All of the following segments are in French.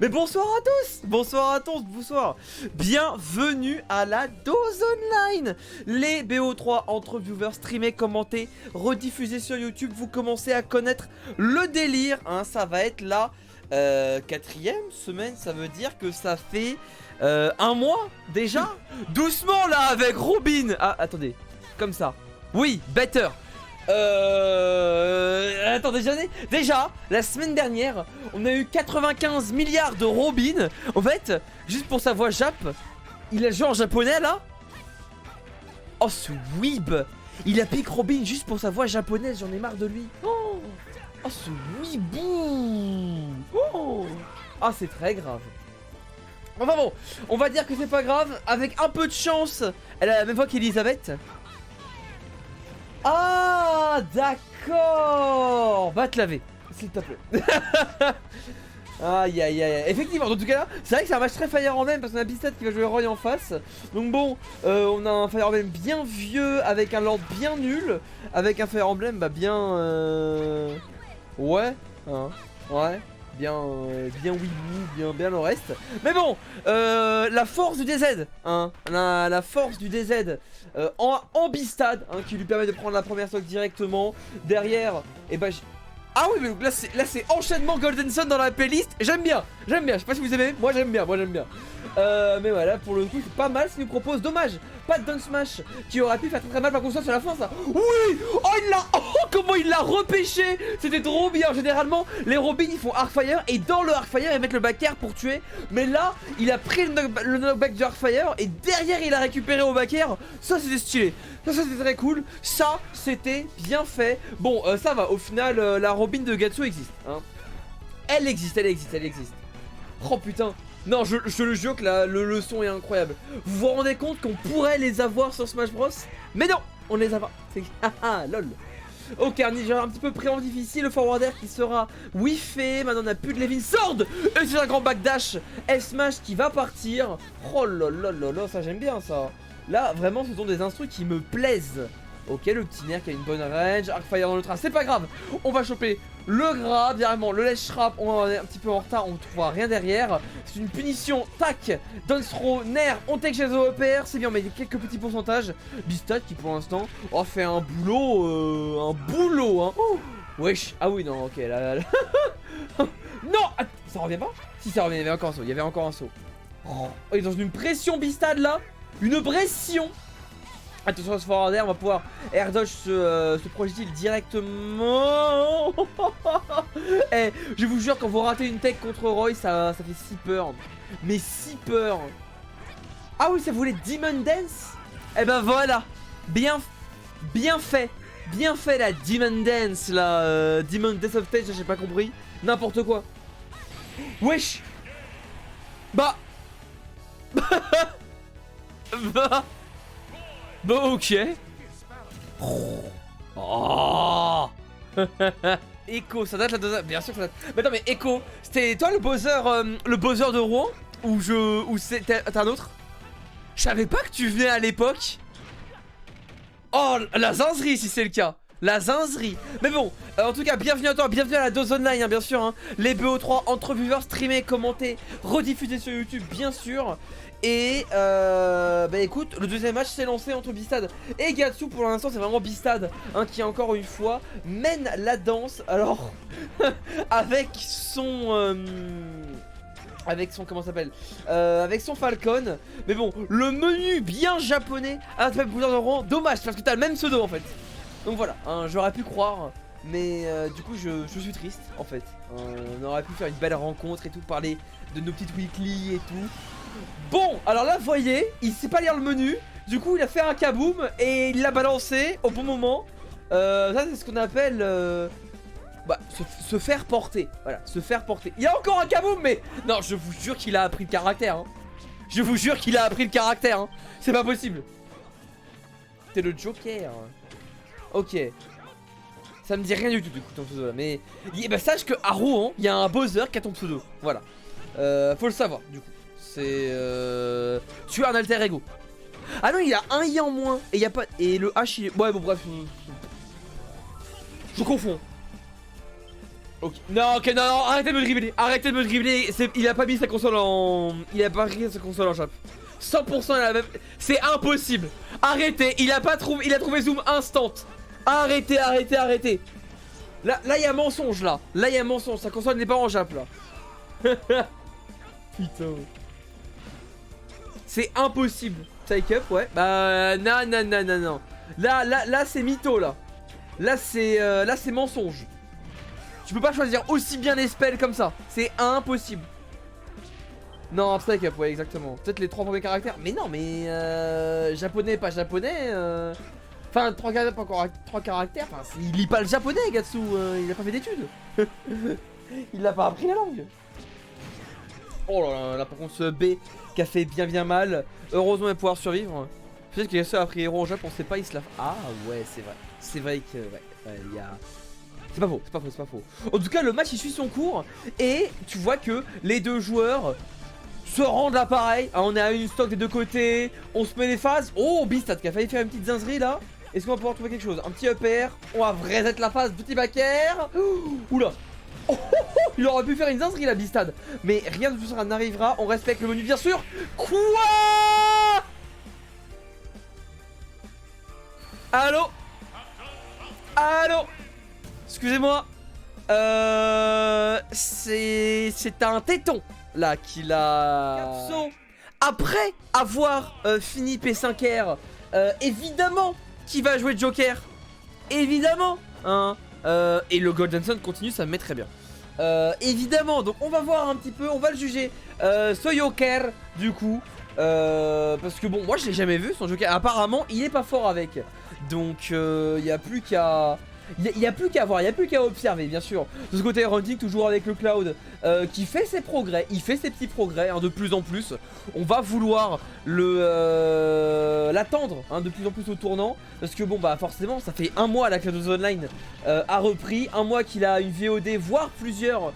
Mais bonsoir à tous. Bonsoir à tous, bonsoir. Bienvenue à la dose online. Les BO3 entre viewers streamés, commentés, rediffusés sur YouTube. Vous commencez à connaître le délire, hein. Ça va être la 4e semaine. Ça veut dire que ça fait un mois déjà. Doucement là avec Robin. Ah attendez, comme ça. Oui, better. Attendez, déjà, la semaine dernière, on a eu 95 milliards de Robin. En fait, juste pour sa voix Jap, il a joué en japonais là. Oh ce weeb. Il a piqué Robin juste pour sa voix japonaise, j'en ai marre de lui. Oh ce weebou. Oh ah c'est très grave. Enfin bon, on va dire que c'est pas grave. Avec un peu de chance, elle a la même voix qu'Elisabeth. Ah d'accord. Va te laver, s'il te plaît. Aïe aïe aïe. Effectivement, en tout cas là, c'est vrai que c'est un match très Fire Emblem parce qu'on a Beastad qui va jouer Roy en face. Donc bon, on a un Fire Emblem bien vieux avec un Lord bien nul. Avec un Fire Emblem bah bien ouais, hein, ouais. Bien weeboo, bien le reste. Mais bon, la force du DZ, hein, la force du DZ en Beastad, hein, qui lui permet de prendre la première stock directement. Derrière, et bah ah oui, mais là c'est enchaînement Golden Sun dans la playlist. J'aime bien, je sais pas si vous aimez, moi j'aime bien. Mais voilà, pour le coup c'est pas mal ce qu'il nous propose. Dommage, pas de Down Smash qui aurait pu faire très mal par contre sur la fin ça. Oui. Oh il l'a, oh comment il l'a repêché. C'était trop bien. Généralement les Robin ils font Arcfire et dans le Arcfire ils mettent le back air pour tuer. Mais là il a pris le knockback du Arcfire et derrière il a récupéré au back air. Ça c'était stylé, ça c'était très cool. Ça c'était bien fait. Bon ça va, au final la Robin de Gatsu existe, hein. Elle existe. Oh putain. Non, je le jure que le son est incroyable. Vous vous rendez compte qu'on pourrait les avoir sur Smash Bros? Mais non, on les a pas. Haha, lol. Ok, un petit peu préemptif ici. Le forwarder qui sera wiffé. Maintenant, on n'a plus de Levin Sword. Et c'est un grand backdash. S-Smash qui va partir. Oh lolololol, ça j'aime bien ça. Là, vraiment, ce sont des instrus qui me plaisent. Ok, le petit nerf qui a une bonne range. Arcfire dans le train, c'est pas grave. On va choper le grab, directement le ledge trap. On est un petit peu en retard, on ne trouvera rien derrière. C'est une punition, tac. Dance throw, nerf, on take chez OPR. C'est bien, on met quelques petits pourcentages. Beastad qui pour l'instant fait un boulot. Hein. Oh, wesh, ah oui, non, ok, là. Non, ça revient pas? Si, ça revient, il y avait encore un saut. Oh, il est dans une pression Beastad là. Une pression. Attention à ce forwarder, on va pouvoir air dodge ce projectile directement. Eh, je vous jure, quand vous ratez une tech contre Roy, ça fait si peur. Mais si peur. Ah oui, ça voulait Demon Dance. Eh ben voilà, bien fait la Demon Dance, la Demon Dance of Stage, j'ai pas compris. N'importe quoi. Wesh. Bah. Bon ok. Oh. Echo, ça date la deuxième. Bien sûr que ça date. Mais attends, mais Echo, c'était toi le buzzer de Rouen? Ou c'était un autre? Je savais pas que tu venais à l'époque. Oh la zinzerie si c'est le cas. La zinzerie. Mais bon, en tout cas, bienvenue à toi, bienvenue à la dose online, hein, bien sûr, hein. Les BO3 entre viewers, streamés, commentés, rediffusés sur YouTube, bien sûr. Et bah écoute, le deuxième match s'est lancé entre Beastad et Gatsu. Pour l'instant c'est vraiment Beastad, hein, qui encore une fois mène la danse. Alors avec son comment ça s'appelle, avec son Falcon. Mais bon, le menu bien japonais à la pouvoir de rang. Dommage parce que t'as le même pseudo en fait. Donc voilà, hein, j'aurais pu croire. Mais du coup je suis triste en fait. On aurait pu faire une belle rencontre et tout, parler de nos petites weekly et tout. Bon, alors là, vous voyez, il sait pas lire le menu. Du coup, il a fait un kaboom et il l'a balancé au bon moment. Ça, c'est ce qu'on appelle se faire porter. Voilà, se faire porter. Il y a encore un kaboom, mais non, je vous jure qu'il a appris le caractère. Hein. Je vous jure qu'il a appris le caractère. Hein. C'est pas possible. T'es le Joker. Ok. Ça me dit rien du tout, ton pseudo là. Mais bah, sache que à Rouen, il y a un buzzer qui a ton pseudo. Voilà. Faut le savoir, du coup. C'est tu as un alter ego. Ah non, il a un i en moins. Et il y a pas. Et le h il est. Ouais, bon, bref. Je confonds. Ok. Non, ok, non, non, arrêtez de me dribbler. Arrêtez de me dribbler. Il a pas mis sa console en. Il a pas mis sa console en chape. 100% il a la même. C'est impossible. Arrêtez. Il a pas trouvé. Il a trouvé zoom instant. Arrêtez, arrêtez, arrêtez. Là, il y a mensonge là. Là, il y a mensonge. Sa console n'est pas en chape là. Putain. C'est impossible. Psych up, ouais. Bah, non, non, non, non, non. Là, c'est mytho là. Là, c'est mensonge. Tu peux pas choisir aussi bien les spells comme ça. C'est impossible. Non, Psych up, ouais, exactement. Peut-être les 3 premiers caractères. Mais non, mais japonais, pas japonais. Enfin, 3 caractères, pas encore 3 caractères. Enfin, il lit pas le japonais, Gatsu. Il a pas fait d'études. Il a pas appris la langue. Oh là là, là par contre, ce B qui a fait bien mal. Heureusement, il va pouvoir survivre. Peut-être qu'il a appris héros en Japon, on sait pas, il se l'a. Ah ouais, c'est vrai. C'est vrai que. Ouais, il y a. C'est pas faux, c'est pas faux, c'est pas faux. En tout cas, le match il suit son cours. Et tu vois que les deux joueurs se rendent là pareil. On est à une stock des deux côtés. On se met les phases. Oh, Beastad qui a failli faire une petite zinzerie là. Est-ce qu'on va pouvoir trouver quelque chose? Un petit up air. On va reset la phase. Petit back air. Oula. Oh, il aurait pu faire une zinzerie la Beastad. Mais rien de tout ça n'arrivera. On respecte le menu bien sûr. Quoi? Allô? Allô? Excusez-moi. C'est un téton là qu'il a. Après avoir fini P5R, évidemment qu'il va jouer Joker. Évidemment, hein. Et le Golden Sun continue, ça me met très bien. Évidemment, donc on va voir un petit peu, on va le juger. Ce Joker, du coup. Parce que bon, moi je l'ai jamais vu son Joker. Apparemment, il est pas fort avec. Donc, il n'y a plus qu'à. Il n'y a plus qu'à voir, il n'y a plus qu'à observer, bien sûr. De ce côté, Hunting, toujours avec le Cloud, qui fait ses progrès, il fait ses petits progrès, hein, de plus en plus. On va vouloir l'attendre, hein, de plus en plus au tournant. Parce que bon, bah forcément, ça fait un mois la Cloud Online a repris. Un mois qu'il a une VOD, voire plusieurs,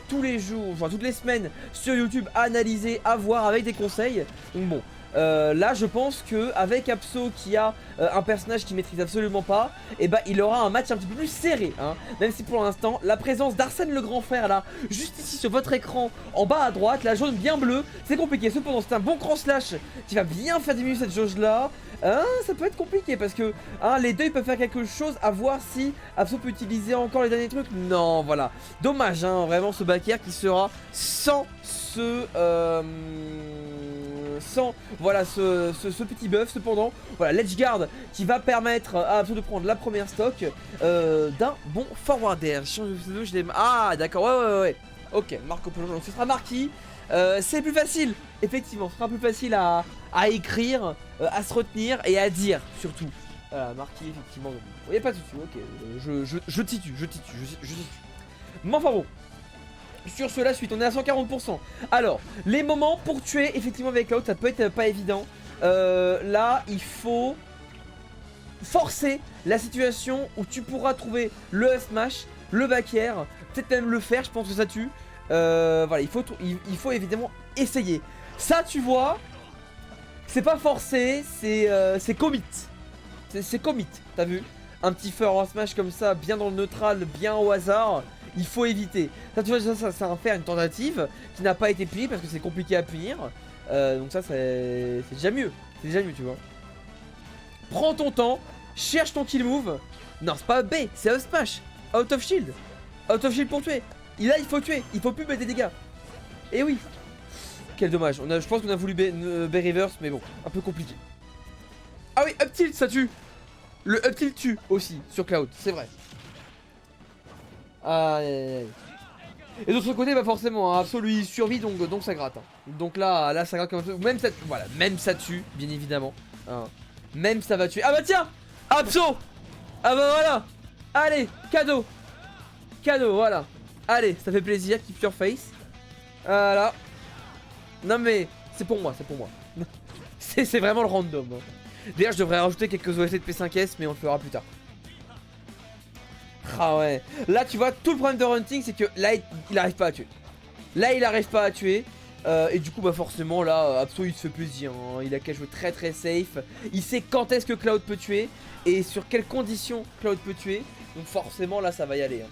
tous les jours, enfin toutes les semaines, sur YouTube, à analyser, à voir avec des conseils. Donc bon. Là je pense que avec Apso qui a un personnage qu'il maîtrise absolument pas, et bah il aura un match un petit peu plus serré, hein. Même si pour l'instant la présence d'Arsène le grand frère là, juste ici sur votre écran, en bas à droite, la jaune bien bleue, c'est compliqué. Cependant c'est un bon cran slash qui va bien faire diminuer cette jauge là. Ça peut être compliqué parce que les deux ils peuvent faire quelque chose, à voir si Apso peut utiliser encore les derniers trucs. Non, voilà, dommage, hein, vraiment ce back air qui sera sans ce voilà ce petit buff. Cependant voilà l'edge guard qui va permettre à Apso de prendre la première stock d'un bon forward air. Ah d'accord, ouais. Ok, Marco Polo, donc ce sera Marquis. C'est plus facile, effectivement, ce sera plus facile à écrire, à se retenir et à dire surtout. Voilà, Marquis, effectivement. Il n'y a pas de soucis, ok, je titue. Mais enfin bon. Sur cela suite, on est à 140%. Alors, les moments pour tuer effectivement avec Cloud, ça peut être pas évident. Là, il faut forcer la situation où tu pourras trouver le smash, le back air, peut-être même le faire, je pense que ça tue. Voilà, il faut évidemment essayer. Ça, tu vois, c'est pas forcé, c'est commit. C'est commit, t'as vu? Un petit feu en smash comme ça, bien dans le neutral, bien au hasard. Il faut éviter. Ça, tu vois, ça va faire une tentative qui n'a pas été punie parce que c'est compliqué à punir. Donc ça, c'est déjà mieux. C'est déjà mieux, tu vois. Prends ton temps, cherche ton kill move. Non, c'est pas B, c'est up smash. Out of shield. Out of shield pour tuer. Là, il faut tuer. Il faut plus mettre des dégâts. Et oui. Quel dommage. Je pense qu'on a voulu B reverse, mais bon, un peu compliqué. Ah oui, up tilt, ça tue. Le up tilt tue aussi sur Cloud, c'est vrai. Et de l'autre côté, bah forcément, hein, Apso lui survit, donc ça gratte. Hein. Donc là ça gratte comme un peu. Même ça, voilà, même ça tue, bien évidemment. Hein. Même ça va tuer. Ah bah tiens, Apso. Ah bah voilà. Allez, cadeau, voilà. Allez, ça fait plaisir, keep your face. Voilà. Non mais c'est pour moi. C'est vraiment le random. Hein. D'ailleurs, je devrais rajouter quelques OST de P5S, mais on le fera plus tard. Ah ouais. Là, tu vois, tout le problème de Hunting, c'est que là, il arrive pas à tuer. Là, il arrive pas à tuer. Et du coup, bah forcément, là, Apso, il se fait plaisir. Hein. Il a qu'à jouer très safe. Il sait quand est-ce que Cloud peut tuer et sur quelles conditions Cloud peut tuer. Donc forcément, là, ça va y aller. Hein.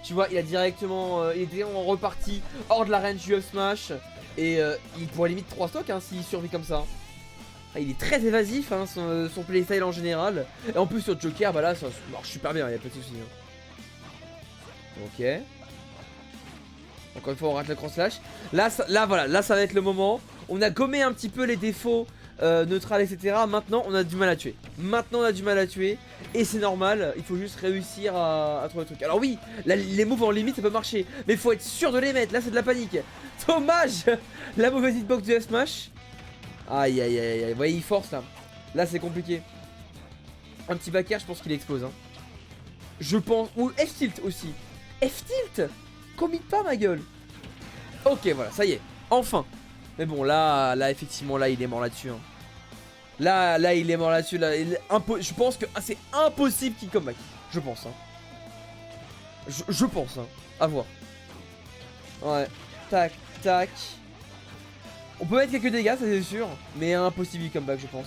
Tu vois, il a directement, il est directement reparti hors de la range du up smash. Et il pourrait limite 3 stocks hein, s'il survit comme ça. Ah, il est très évasif, hein, son playstyle en général. Et en plus sur Joker, bah là ça marche super bien, y'a pas de soucis. Hein. Ok. Encore une fois on rate le cross slash. Là voilà, là ça va être le moment. On a gommé un petit peu les défauts neutral etc. Maintenant on a du mal à tuer. Et c'est normal, il faut juste réussir à trouver le truc. Alors oui, les moves en limite ça peut marcher, mais il faut être sûr de les mettre. Là c'est de la panique. Dommage. La mauvaise hitbox du Smash. Aïe aïe aïe aïe. Vous voyez il force là. Là c'est compliqué. Un petit back air je pense qu'il explose hein. Je pense. Ou F-tilt aussi. F-tilt. Commit pas ma gueule. Ok voilà ça y est. Enfin. Mais bon là effectivement là il est mort là-dessus hein. Là il est mort là-dessus là, je pense que c'est impossible qu'il comeback. Je pense hein. Je pense hein. À voir. Ouais. Tac tac. On peut mettre quelques dégâts ça c'est sûr. Mais impossible qu'il comeback je pense.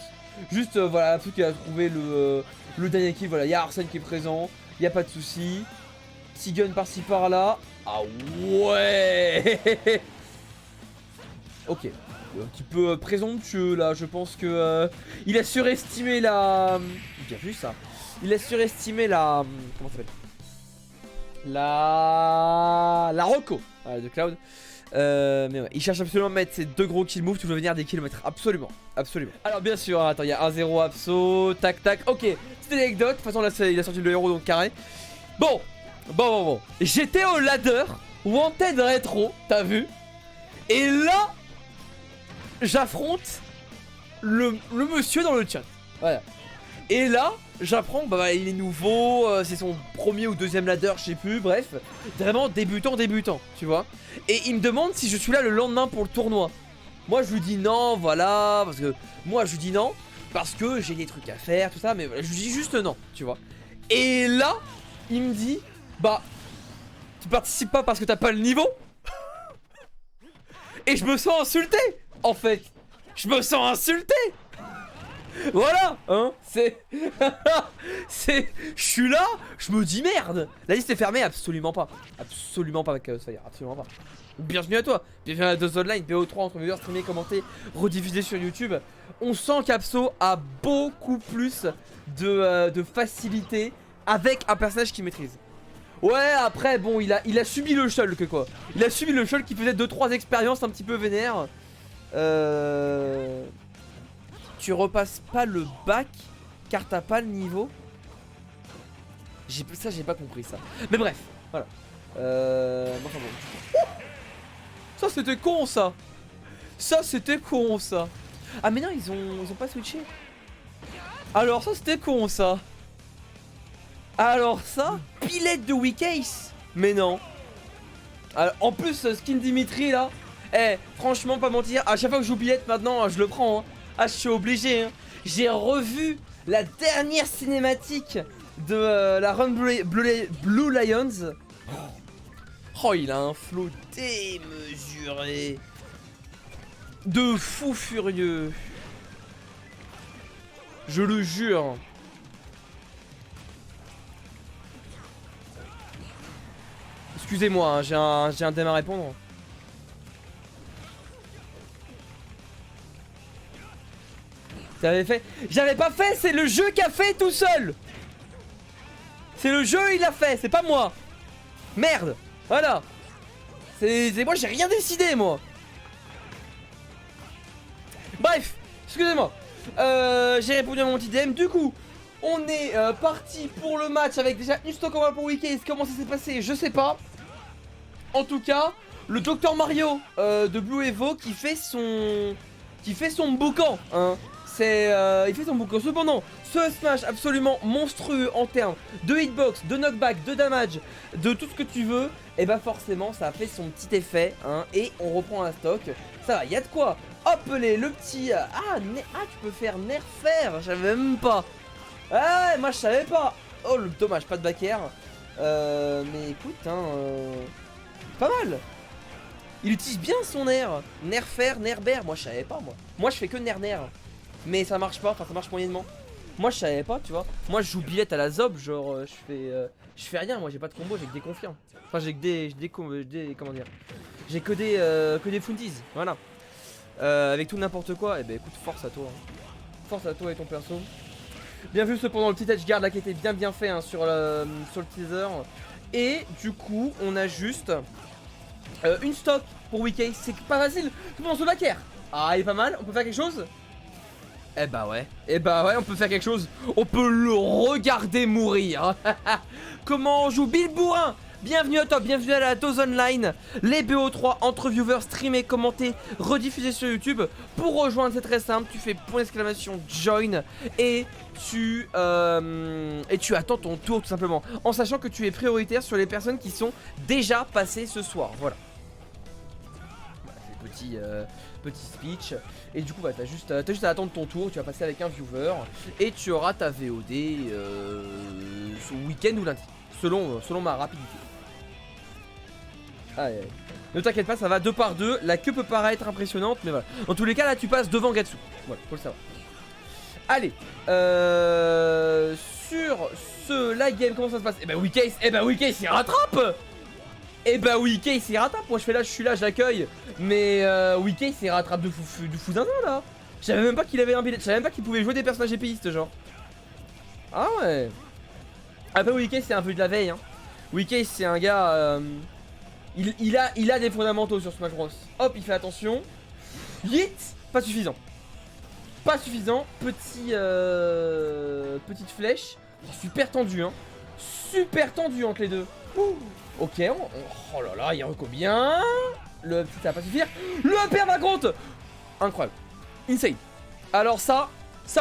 Juste voilà, truc qui a trouvé le dernier kill. Voilà, il y a Arsène qui est présent. Il n'y a pas de souci. Petit gun par-ci par-là. Ah ouais. Ok. Un petit peu présomptueux là, je pense que il a surestimé la... Bien vu ça. Il a surestimé la... Comment ça s'appelle? La Rocco de Cloud. Mais ouais, il cherche absolument à mettre ces deux gros kill moves. Tu veux venir des kilomètres, absolument. Absolument. Alors bien sûr, attends, il y a 1-0 Abso. Tac tac, ok. C'était l'anecdote, de toute façon là il a sorti le héros donc carré. Bon. J'étais au ladder Wanted Retro, t'as vu? Et là j'affronte le monsieur dans le chat. Voilà. Et là, j'apprends que bah, il est nouveau, c'est son premier ou deuxième ladder, je sais plus, bref. Vraiment débutant, tu vois. Et il me demande si je suis là le lendemain pour le tournoi. Moi je lui dis non, voilà, parce que moi je lui dis non, parce que j'ai des trucs à faire, tout ça, mais voilà, je lui dis juste non, tu vois. Et là, il me dit, bah, tu participes pas parce que t'as pas le niveau. Et je me sens insulté. En fait, je me sens insulté. Voilà, hein, c'est... Je suis là, je me dis merde. La liste est fermée, absolument pas. Absolument pas, Chaos Fire, absolument pas. Bienvenue à toi, bienvenue à Dose Online, PO3, entre viewers, streamé, commenté, rediffusé sur YouTube. On sent qu'Abso a beaucoup plus de facilité avec un personnage qu'il maîtrise. Ouais, après, bon, il a subi le shulk, quoi. Il a subi le shulk qui faisait 2-3 expériences un petit peu vénères. Tu repasses pas le bac car t'as pas le niveau. Ça j'ai pas compris ça. Mais bref, voilà. Enfin bon. Ça c'était con ça. Ça c'était con ça. Ah mais non ils ont pas switché. Alors ça c'était con ça. Alors ça, pilette de weak ace. Mais non. Alors, en plus skin Dimitri là. Eh franchement pas mentir, à chaque fois que je joue pilette maintenant je le prends hein. Ah je suis obligé hein. J'ai revu la dernière cinématique de la run Blue Lions. Oh il a un flow démesuré. De fou furieux. Je le jure. Excusez-moi hein, j'ai un thème à répondre. T'avais fait? J'avais pas fait, c'est le jeu qui a fait tout seul. C'est le jeu il l'a fait, c'est pas moi. Merde. Voilà. C'est moi j'ai rien décidé moi. Bref, excusez-moi. J'ai répondu à mon petit DM. Du coup, on est parti pour le match avec déjà une stock en main pour Weekend. Comment ça s'est passé, je sais pas. En tout cas, le Dr Mario de Blue Evo qui fait son boucan hein. Il fait son boucan. Cependant, ce smash absolument monstrueux en termes de hitbox, de knockback, de damage, de tout ce que tu veux, et bah forcément ça a fait son petit effet hein, et on reprend la stock. Ça va, il y a de quoi. Hop le petit... tu peux faire nerf faire, je savais même pas. Ah moi je savais pas. Oh le dommage, pas de back air. Mais écoute hein, pas mal. Il utilise bien son nerf. Nerf faire, nerf bear, moi je savais pas moi. Moi je fais que nerf. Mais ça marche pas, enfin ça marche moyennement. Moi je savais pas, tu vois. Moi je joue billette à la zob, genre je fais rien, moi j'ai pas de combo, j'ai que des confiants. Enfin j'ai que des comment dire. J'ai que des fundies, voilà. Avec tout n'importe quoi, et ben écoute, force à toi. Hein. Force à toi et ton perso. Bien vu cependant le petit edge guard là qui était bien fait hein, sur le teaser. Et du coup on a juste une stock pour Weekay, c'est pas facile. Tout le monde se backer. Ah il est pas mal, on peut faire quelque chose. Eh bah ouais, on peut faire quelque chose. On peut le regarder mourir. Comment on joue Bill Bourrin. Bienvenue au top, bienvenue à la dose online. Les BO3 entre viewers streamés, commentés, rediffusés sur YouTube. Pour rejoindre c'est très simple, tu fais .join et tu attends ton tour tout simplement. En sachant que tu es prioritaire sur les personnes qui sont déjà passées ce soir, voilà. Petit speech. Et du coup bah t'as juste à attendre ton tour. Tu vas passer avec un viewer et tu auras ta VOD ce week-end ou lundi selon ma rapidité. Aïe, aïe. Ne t'inquiète pas, ça va 2 par 2. La queue peut paraître impressionnante mais voilà. Dans tous les cas là tu passes devant Gatsu. Voilà, faut le savoir. Allez, sur la game comment ça se passe? Et bah Weekay s'y rattrape. Et bah Weekay s'y rattrape, moi je suis là, je l'accueille. Mais Weekay s'y rattrape de fou d'un là. Je savais même pas qu'il avait un billet, je savais même pas qu'il pouvait jouer des personnages épéistes genre. Ah ouais. Après Weekay c'est un peu de la veille hein. Weekay c'est un gars il a des fondamentaux sur Smash Bros. Hop il fait attention. Yeet. Pas suffisant. Pas suffisant. Petite flèche. Super tendu hein. Super tendu entre les deux. Ouh. Ok, oh là là, il reco bien. Le petit ça va pas suffire. Le père par contre. Incroyable. Insane. Alors ça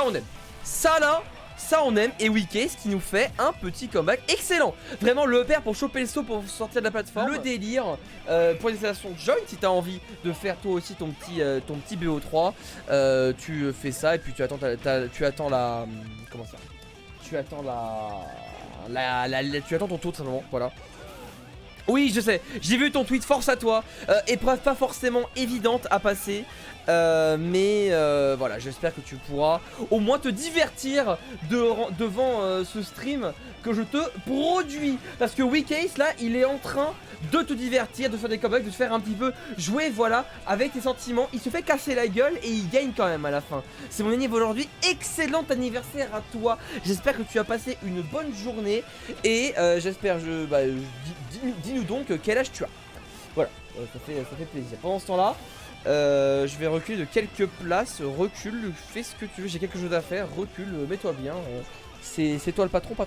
on aime. Ça là, ça on aime. Et Weekay ce qui nous fait un petit comeback excellent. Vraiment le père pour choper le saut pour sortir de la plateforme. Le délire pour l'installation de Join. Si t'as envie de faire toi aussi ton petit BO3, tu fais ça et puis tu attends la comment ça. Tu attends tu attends ton tour tout simplement. Voilà. Oui je sais, j'ai vu ton tweet, force à toi. Épreuve pas forcément évidente à passer mais voilà, j'espère que tu pourras au moins te divertir devant ce stream que je te produis. Parce que Weekay là, il est en train de te divertir, de faire des comebacks, de te faire un petit peu jouer, voilà, avec tes sentiments. Il se fait casser la gueule et il gagne quand même à la fin. C'est mon anniversaire aujourd'hui, excellent anniversaire à toi. J'espère que tu as passé une bonne journée. Et j'espère, dis-nous donc quel âge tu as. Voilà, ça fait plaisir. Pendant ce temps là je vais reculer de quelques places. Recule, fais ce que tu veux, j'ai quelque chose à faire. Recule, mets-toi bien. C'est toi le patron hein.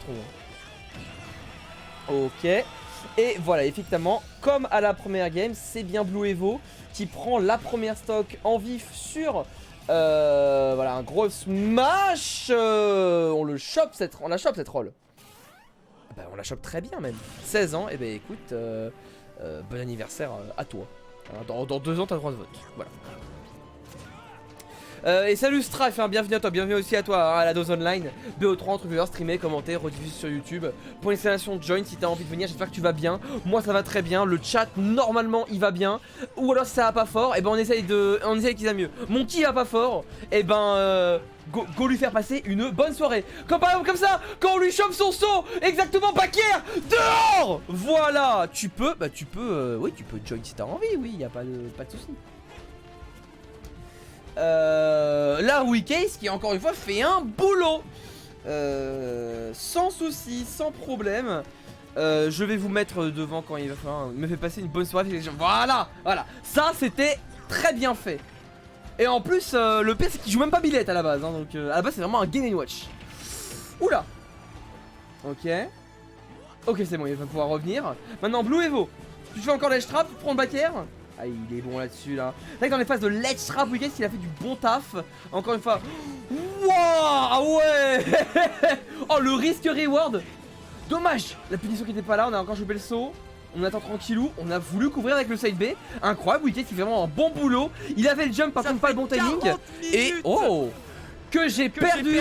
Ok. Et voilà, effectivement, comme à la première game, c'est bien Blue Evo qui prend la première stock en vif sur voilà, un gros smash. On la chope cette roll. Bah, on la chope très bien même. 16 ans, et bah écoute, bon anniversaire à toi. Dans 2 ans, t'as le droit de vote. Voilà. Et salut Strife, hein, bienvenue à toi, bienvenue aussi à toi hein, à la dose online. BO3 entre viewers, streamer, commenter, rediffusé sur YouTube. Pour l'installation de Join, si t'as envie de venir, j'espère que tu vas bien. Moi ça va très bien, le chat normalement il va bien. Ou alors si ça va pas fort, et ben on essaye qu'ils aient mieux. Mon qui va pas fort, et ben go lui faire passer une bonne soirée. Comme par exemple comme ça, quand on lui chope son saut, exactement Bakir, dehors. Voilà, tu peux join si t'as envie, oui, y a pas de soucis. Là Weekay qui encore une fois fait un boulot sans souci, sans problème. Je vais vous mettre devant quand il va falloir. Il me fait passer une bonne soirée. Voilà, ça c'était très bien fait. Et en plus le pire c'est qu'il joue même pas billette à la base hein, donc à la base c'est vraiment un game and watch. Oula. Ok. Ok c'est bon, il va pouvoir revenir. Maintenant Blue Evo, tu fais encore l'edge trap, tu prends le back air. Ah il est bon là-dessus là. C'est vrai que dans les phases de ledge trap Weekay il a fait du bon taf. Encore une fois. Waouh ouais. Oh le risque reward. Dommage, la punition qui était pas là, on a encore chopé le saut. On attend tranquillou, on a voulu couvrir avec le side B. Incroyable, Weekay qui fait vraiment un bon boulot. Il avait le jump par contre pas le bon timing. Et oh que j'ai perdu.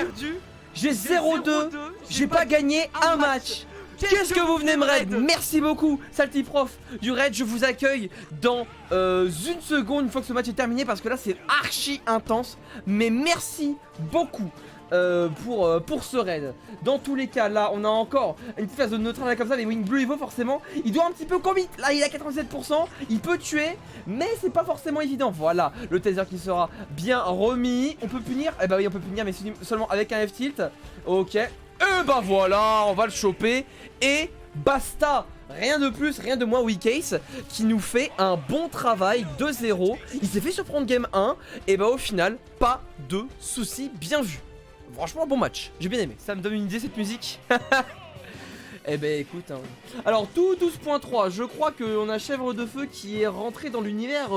J'ai 0-2. J'ai pas gagné un match. Qu'est-ce que vous venez me raid? Merci beaucoup Salty Prof du raid, je vous accueille dans une seconde une fois que ce match est terminé parce que là c'est archi intense. Mais merci beaucoup pour ce raid. Dans tous les cas, là, on a encore une petite phase de neutrale là, comme ça, mais Wing Blue Evo, forcément, il doit un petit peu commit. Là, il a 87%, il peut tuer, mais c'est pas forcément évident. Voilà, le taser qui sera bien remis. On peut punir, eh bah oui, on peut punir, mais seulement avec un F-tilt. Ok, et bah voilà, on va le choper, et basta. Rien de plus, rien de moins. Weekase qui nous fait un bon travail 2-0. Il s'est fait surprendre game 1, et bah au final, pas de soucis, bien vu. Franchement, bon match, j'ai bien aimé, ça me donne une idée cette musique. Eh ben écoute, hein. Alors tout 12.3, je crois qu'on a Chèvre de Feu qui est rentré dans l'univers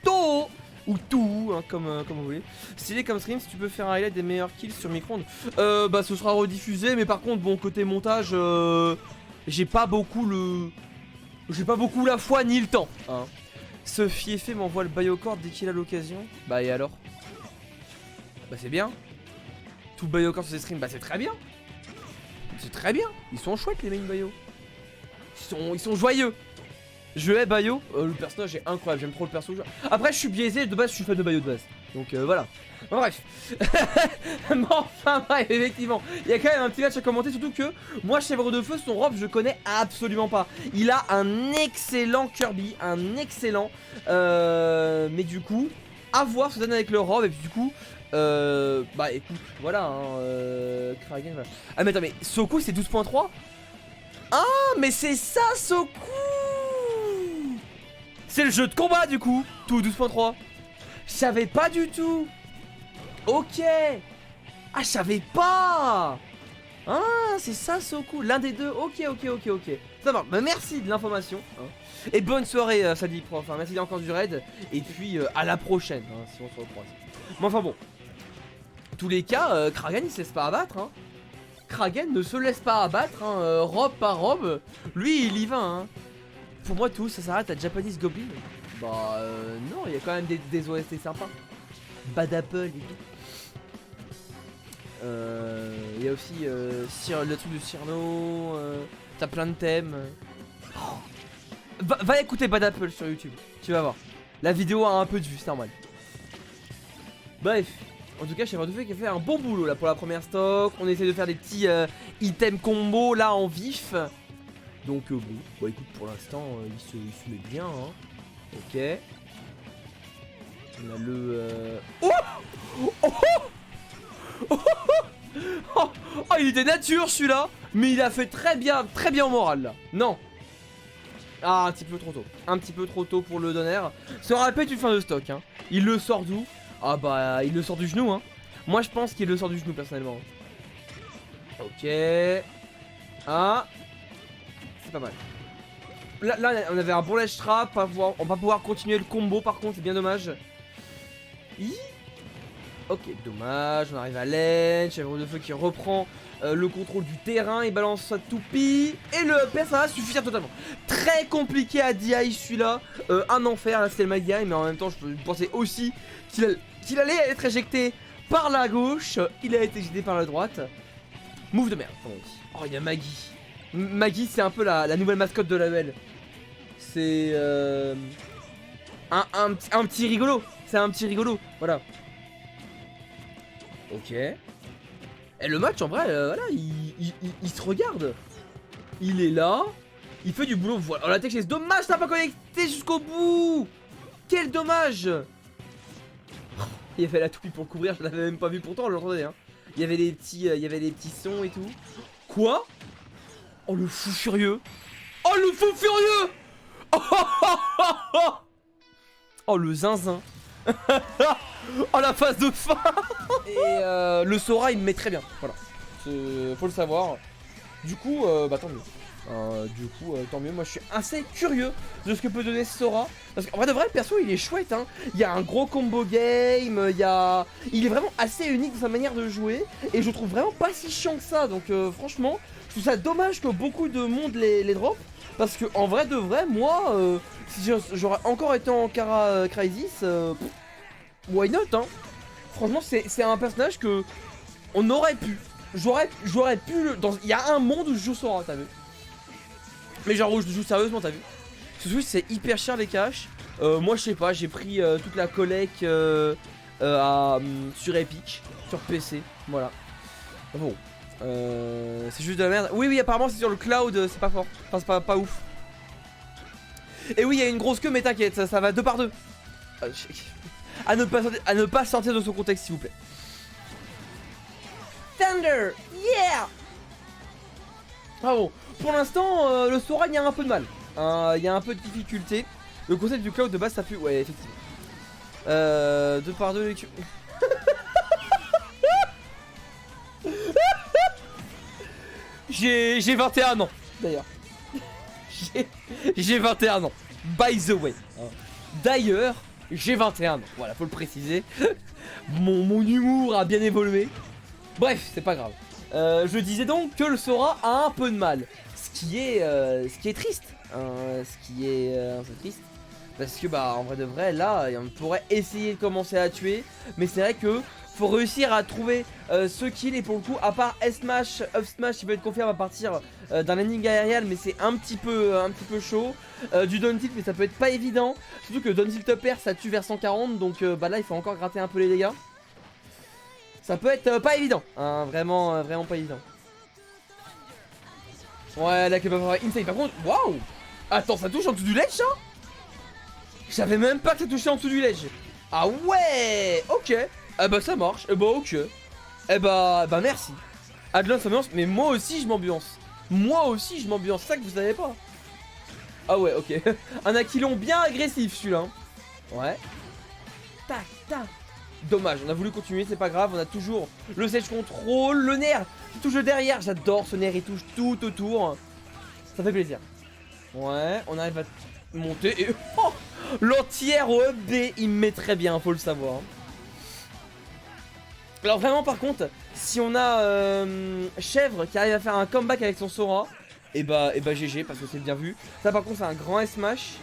Toho, ou tout, hein, comme vous voulez. Stylé comme stream, si tu peux faire un highlight des meilleurs kills sur micro-ondes. Bah ce sera rediffusé, mais par contre, bon, côté montage, j'ai pas beaucoup la foi ni le temps, hein. Ce fiefé m'envoie le Biocord dès qu'il a l'occasion. Bah et alors? Bah c'est bien. Tout Biocord sur ses streams, bah c'est très bien. C'est très bien. Ils sont chouettes les main Bio. Ils sont joyeux. Je hais Bayo, le personnage est incroyable, j'aime trop le perso. Après je suis biaisé, de base je suis fan de Bayo de base. Donc voilà. Bon, bref. Bon, enfin bref, effectivement. Il y a quand même un petit match à commenter, surtout que moi Chèvre de Feu, son robe je connais absolument pas. Il a un excellent Kirby, un excellent. Mais du coup, à voir ce que ça donne avec le robe. Et puis du coup, bah écoute, voilà hein, Kragen, voilà. Ah mais attends, mais Soku c'est 12.3. Ah mais c'est ça Soku. C'est le jeu de combat du coup, tout 12.3. Je savais pas du tout. Ok. Ah je savais pas. Ah c'est ça Soku, l'un des deux. Ok. Ça va, bah, merci de l'information hein. Et bonne soirée Sadi Prof, hein. Merci encore du raid. Et puis à la prochaine hein, si on se recroise. Mais enfin bon, tous les cas, Kragen il se laisse pas abattre hein. Kragen ne se laisse pas abattre hein, robe par robe. Lui il y va hein. Pour moi tout ça s'arrête à Japanese Goblin. Bah non, il y a quand même des OST sympas. Bad Apple et tout. Il y a aussi le truc de Cyrano. T'as plein de thèmes. Oh. Va écouter Bad Apple sur YouTube, tu vas voir. La vidéo a un peu de vue, c'est normal. Bref. En tout cas, Chèvre de Feu qui a fait un bon boulot là pour la première stock. On essaie de faire des petits items combo là en vif. Donc bon, bah écoute, pour l'instant, il se met bien hein. Ok. On a le... Oh, il était nature celui-là. Mais il a fait très bien au moral là. Non. Ah, un petit peu trop tôt. Un petit peu trop tôt pour le donner. Ça rappelle une fin de stock hein. Il le sort d'où? Ah bah il le sort du genou hein. Moi je pense qu'il le sort du genou personnellement. Ok. Ah. C'est pas mal. Là on avait un bon ledge trap. On va pouvoir continuer le combo par contre, c'est bien dommage. Ok, dommage. On arrive à l'end. Chèvre de Feu qui reprend le contrôle du terrain. Il balance sa toupie. Et le upper ça va suffire totalement. Très compliqué à DI celui-là. Un enfer, là c'était le Magia. Mais en même temps je pensais aussi qu'il allait être éjecté par la gauche. Il a été éjecté par la droite. Move de merde. Oh, il y a Maggie. Maggie, c'est un peu la nouvelle mascotte de la LoL. C'est un petit rigolo. C'est un petit rigolo. Voilà. Ok. Et le match, en vrai, voilà, il se regarde. Il est là. Il fait du boulot. Voilà. Oh, la tech, c'est dommage, t'as pas connecté jusqu'au bout. Quel dommage. Il y avait la toupie pour le couvrir, je l'avais même pas vu pourtant, je l'entendais hein. Il y avait des petits sons et tout. Quoi? Oh le fou furieux. Oh le fou furieux. Oh le zinzin. Oh la phase de fin. Et le Sora il me met très bien. Voilà. Faut le savoir. Du coup bah tant mieux. Tant mieux, moi je suis assez curieux de ce que peut donner Sora. Parce qu'en vrai de vrai le perso il est chouette hein. Il y a un gros combo game, il est vraiment assez unique dans sa manière de jouer. Et je le trouve vraiment pas si chiant que ça. Donc franchement, je trouve ça dommage que beaucoup de monde les drop. Parce que en vrai de vrai, moi si j'aurais encore été en Kara Crisis, why not hein. Franchement c'est un personnage que on aurait pu. J'aurais pu il y a un monde où je joue Sora, t'as vu. Mais genre où je joue sérieusement, t'as vu. Ce Switch c'est hyper cher les cash. Moi je sais pas, j'ai pris toute la collecte sur Epic, sur PC, voilà. Bon. C'est juste de la merde. Oui, apparemment c'est sur le cloud, c'est pas fort. Enfin, c'est pas ouf. Et oui, il y a une grosse queue, mais t'inquiète, ça va 2 par 2. À ne pas sortir de son contexte, s'il vous plaît. Thunder, yeah. Ah bon, pour l'instant, le Sora, il y a un peu de mal. Il y a un peu de difficulté. Le concept du cloud de base, ça pue. Ouais, effectivement. 2 par 2 les queues. J'ai 21 ans, d'ailleurs. J'ai 21 ans. By the way. D'ailleurs, j'ai 21 ans. Voilà, faut le préciser. Mon humour a bien évolué. Bref, c'est pas grave. Je disais donc que le Sora a un peu de mal. Ce qui est triste. Ce qui est un peu triste. Parce que bah en vrai de vrai là on pourrait essayer de commencer à tuer. Mais c'est vrai que faut réussir à trouver ce kill. Et pour le coup à part S-Smash, Up-Smash qui peut être confirmé à partir d'un landing aérial. Mais c'est un petit peu chaud. Du down tilt mais ça peut être pas évident. Surtout que down tilt up air ça tue vers 140. Donc bah là il faut encore gratter un peu les dégâts. Ça peut être pas évident hein, vraiment pas évident. Ouais là que va avoir insane. Par contre waouh. Attends ça touche en dessous du ledge ça. Je savais même pas que ça touchait en dessous du ledge. Ah ouais. Ok. Eh bah ça marche. Eh bah ok. Eh bah merci. Adlon s'ambiance. Mais moi aussi je m'ambiance. Moi aussi je m'ambiance. C'est ça que vous savez pas. Ah ouais ok. Un aquilon bien agressif celui-là. Ouais. Tac tac. Dommage, on a voulu continuer, c'est pas grave, on a toujours le Sage Control, le nerf qui touche le derrière, j'adore ce nerf, il touche tout autour. Ça fait plaisir. Ouais, on arrive à monter et... Oh, l'entière au up B, il me met très bien, faut le savoir. Alors vraiment par contre, si on a Chèvre qui arrive à faire un comeback avec son Sora, et bah GG parce que c'est bien vu. Ça par contre c'est un grand S-Smash.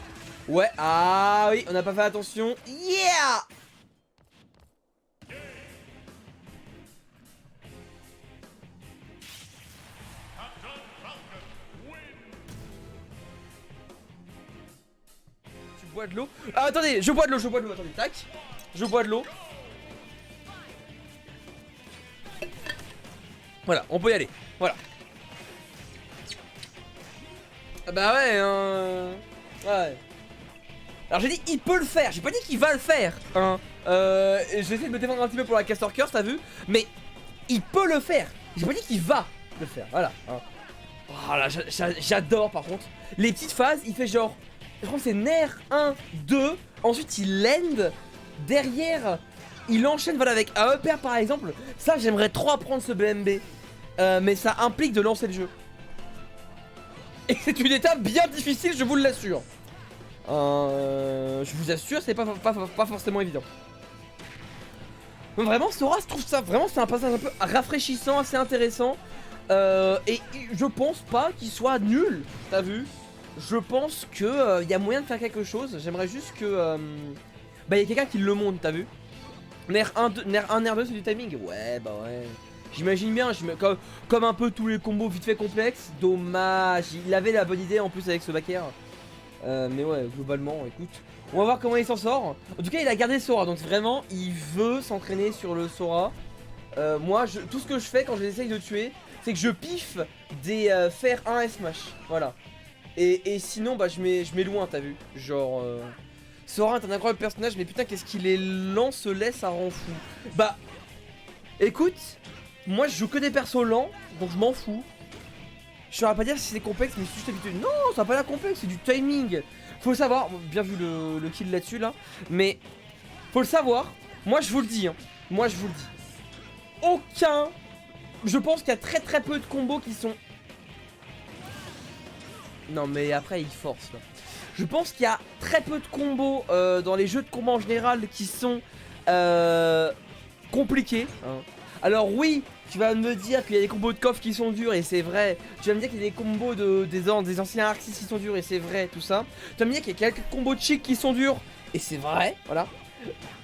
Ouais, ah oui, on n'a pas fait attention. Yeah. Bois de l'eau. Ah attendez, je bois de l'eau, attendez, tac. Je bois de l'eau. Voilà, on peut y aller. Voilà. Ah bah ouais, ouais. Alors j'ai dit il peut le faire, j'ai pas dit qu'il va le faire hein. J'essaie de me défendre un petit peu pour la Castor Curse, t'as vu. Mais il peut le faire. J'ai pas dit qu'il va le faire, voilà hein. Oh là, j'adore par contre. Les petites phases, il fait genre... Je crois que c'est nerf 1, 2. Ensuite il land. Derrière il enchaîne voilà avec un up air par exemple. Ça j'aimerais trop apprendre ce BMB. Mais ça implique de lancer le jeu. Et c'est une étape bien difficile, je vous l'assure. Je vous assure, c'est pas forcément évident. Donc vraiment Sora, je trouve ça vraiment c'est un passage un peu rafraîchissant, assez intéressant. Et je pense pas qu'il soit nul. T'as vu? Je pense que y a moyen de faire quelque chose. J'aimerais juste que bah y a quelqu'un qui le monte, t'as vu? Nerf 1, nerf 2 c'est du timing. Ouais bah ouais. J'imagine bien, comme un peu tous les combos vite fait complexes. Dommage, il avait la bonne idée en plus avec ce back air. Mais ouais, globalement, écoute, on va voir comment il s'en sort. En tout cas, il a gardé Sora, donc vraiment, il veut s'entraîner sur le Sora. Moi, tout ce que je fais quand j'essaye de tuer, c'est que je piffe des fer 1 S-Smash. Voilà. Et sinon, bah, je mets loin, t'as vu. Genre, Sora est un incroyable personnage, mais putain, qu'est-ce qu'il est lent, ce lait, ça rend fou. Bah, écoute, moi, je joue que des persos lents, donc je m'en fous. Je saurais pas dire si c'est complexe, mais c'est juste habitué. Non, ça n'a pas l'air complexe, c'est du timing. Faut le savoir, bien vu le kill là-dessus là. Mais faut le savoir, moi je vous le dis hein. Moi je vous le dis. Aucun. Je pense qu'il y a très peu de combos qui sont. Non mais après il force là. Je pense qu'il y a très peu de combos dans les jeux de combat en général qui sont compliqués hein. Alors oui, tu vas me dire qu'il y a des combos de coffre qui sont durs et c'est vrai. Tu vas me dire qu'il y a des combos des anciens Arxis qui sont durs et c'est vrai, tout ça. Tu vas me dire qu'il y a quelques combos de chic qui sont durs et c'est vrai, voilà.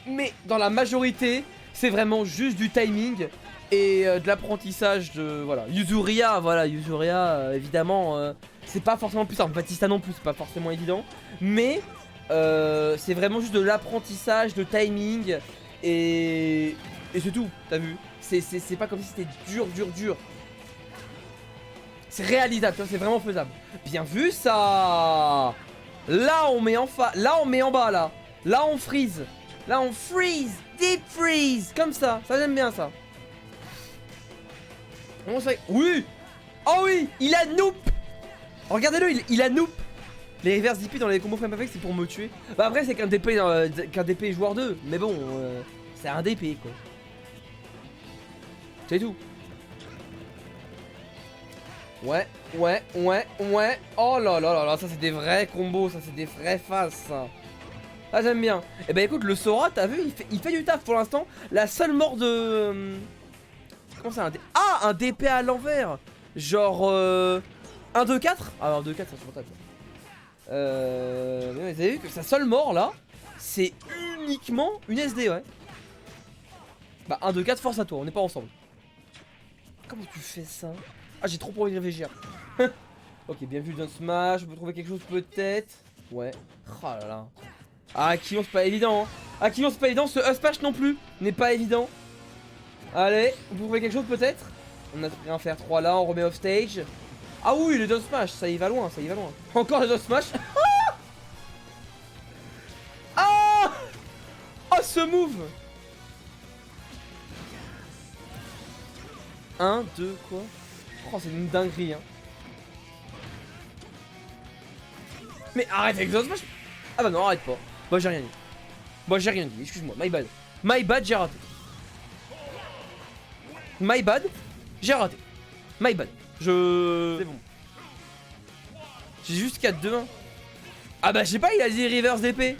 Mais dans la majorité, c'est vraiment juste du timing et de l'apprentissage de... Voilà, Yuzuria, évidemment, c'est pas forcément plus simple. Batista non plus, c'est pas forcément évident. Mais c'est vraiment juste de l'apprentissage, de timing et c'est tout, t'as vu. C'est pas comme si c'était dur. C'est réalisable, tu vois, c'est vraiment faisable. Bien vu ça. Là on met en là on met en bas là. Là on freeze. Là on freeze. Deep freeze. Comme ça j'aime bien ça. Oui. Oh oui, il a noob. Regardez-le, il a noob. Les reverse DP dans les combos frame perfect c'est pour me tuer. Bah après c'est qu'un DP joueur 2. Mais bon, c'est un DP quoi. C'est tout. Ouais. Oh là là, ça c'est des vrais combos, ça c'est des vraies phases ça. Ah j'aime bien. Et bah écoute, le Sora, t'as vu, il fait du taf pour l'instant. La seule mort de... Comment ça, un DP à l'envers. Genre 1, 2, 4. Ah non, 2, 4 c'est insupportable. Vous avez vu que sa seule mort là, c'est uniquement une SD, ouais. Bah 1, 2, 4, force à toi, on n'est pas ensemble. Comment tu fais ça? Ah j'ai trop envie de réfléchir. Ok, bien vu d'un smash, on peut trouver quelque chose peut-être. Ouais. Oh là là. Ah Akilon c'est pas évident hein. Akilon c'est pas évident, ce smash non plus n'est pas évident. Allez, on peut trouver quelque chose peut-être. On a rien à faire 3 là, on remet off stage. Ah oui, le down smash, ça y va loin, ça y va loin. Encore le down smash. Ah oh ce move. 1, 2, quoi. Oh c'est une dinguerie hein. Mais arrête avec le smash. Ah bah non, arrête pas. Bah j'ai rien dit. Excuse-moi, my bad. My bad, j'ai raté. My bad, j'ai raté. My bad. C'est bon. J'ai juste 4-2-1. Ah bah je sais pas, il a dit reverse d'épée.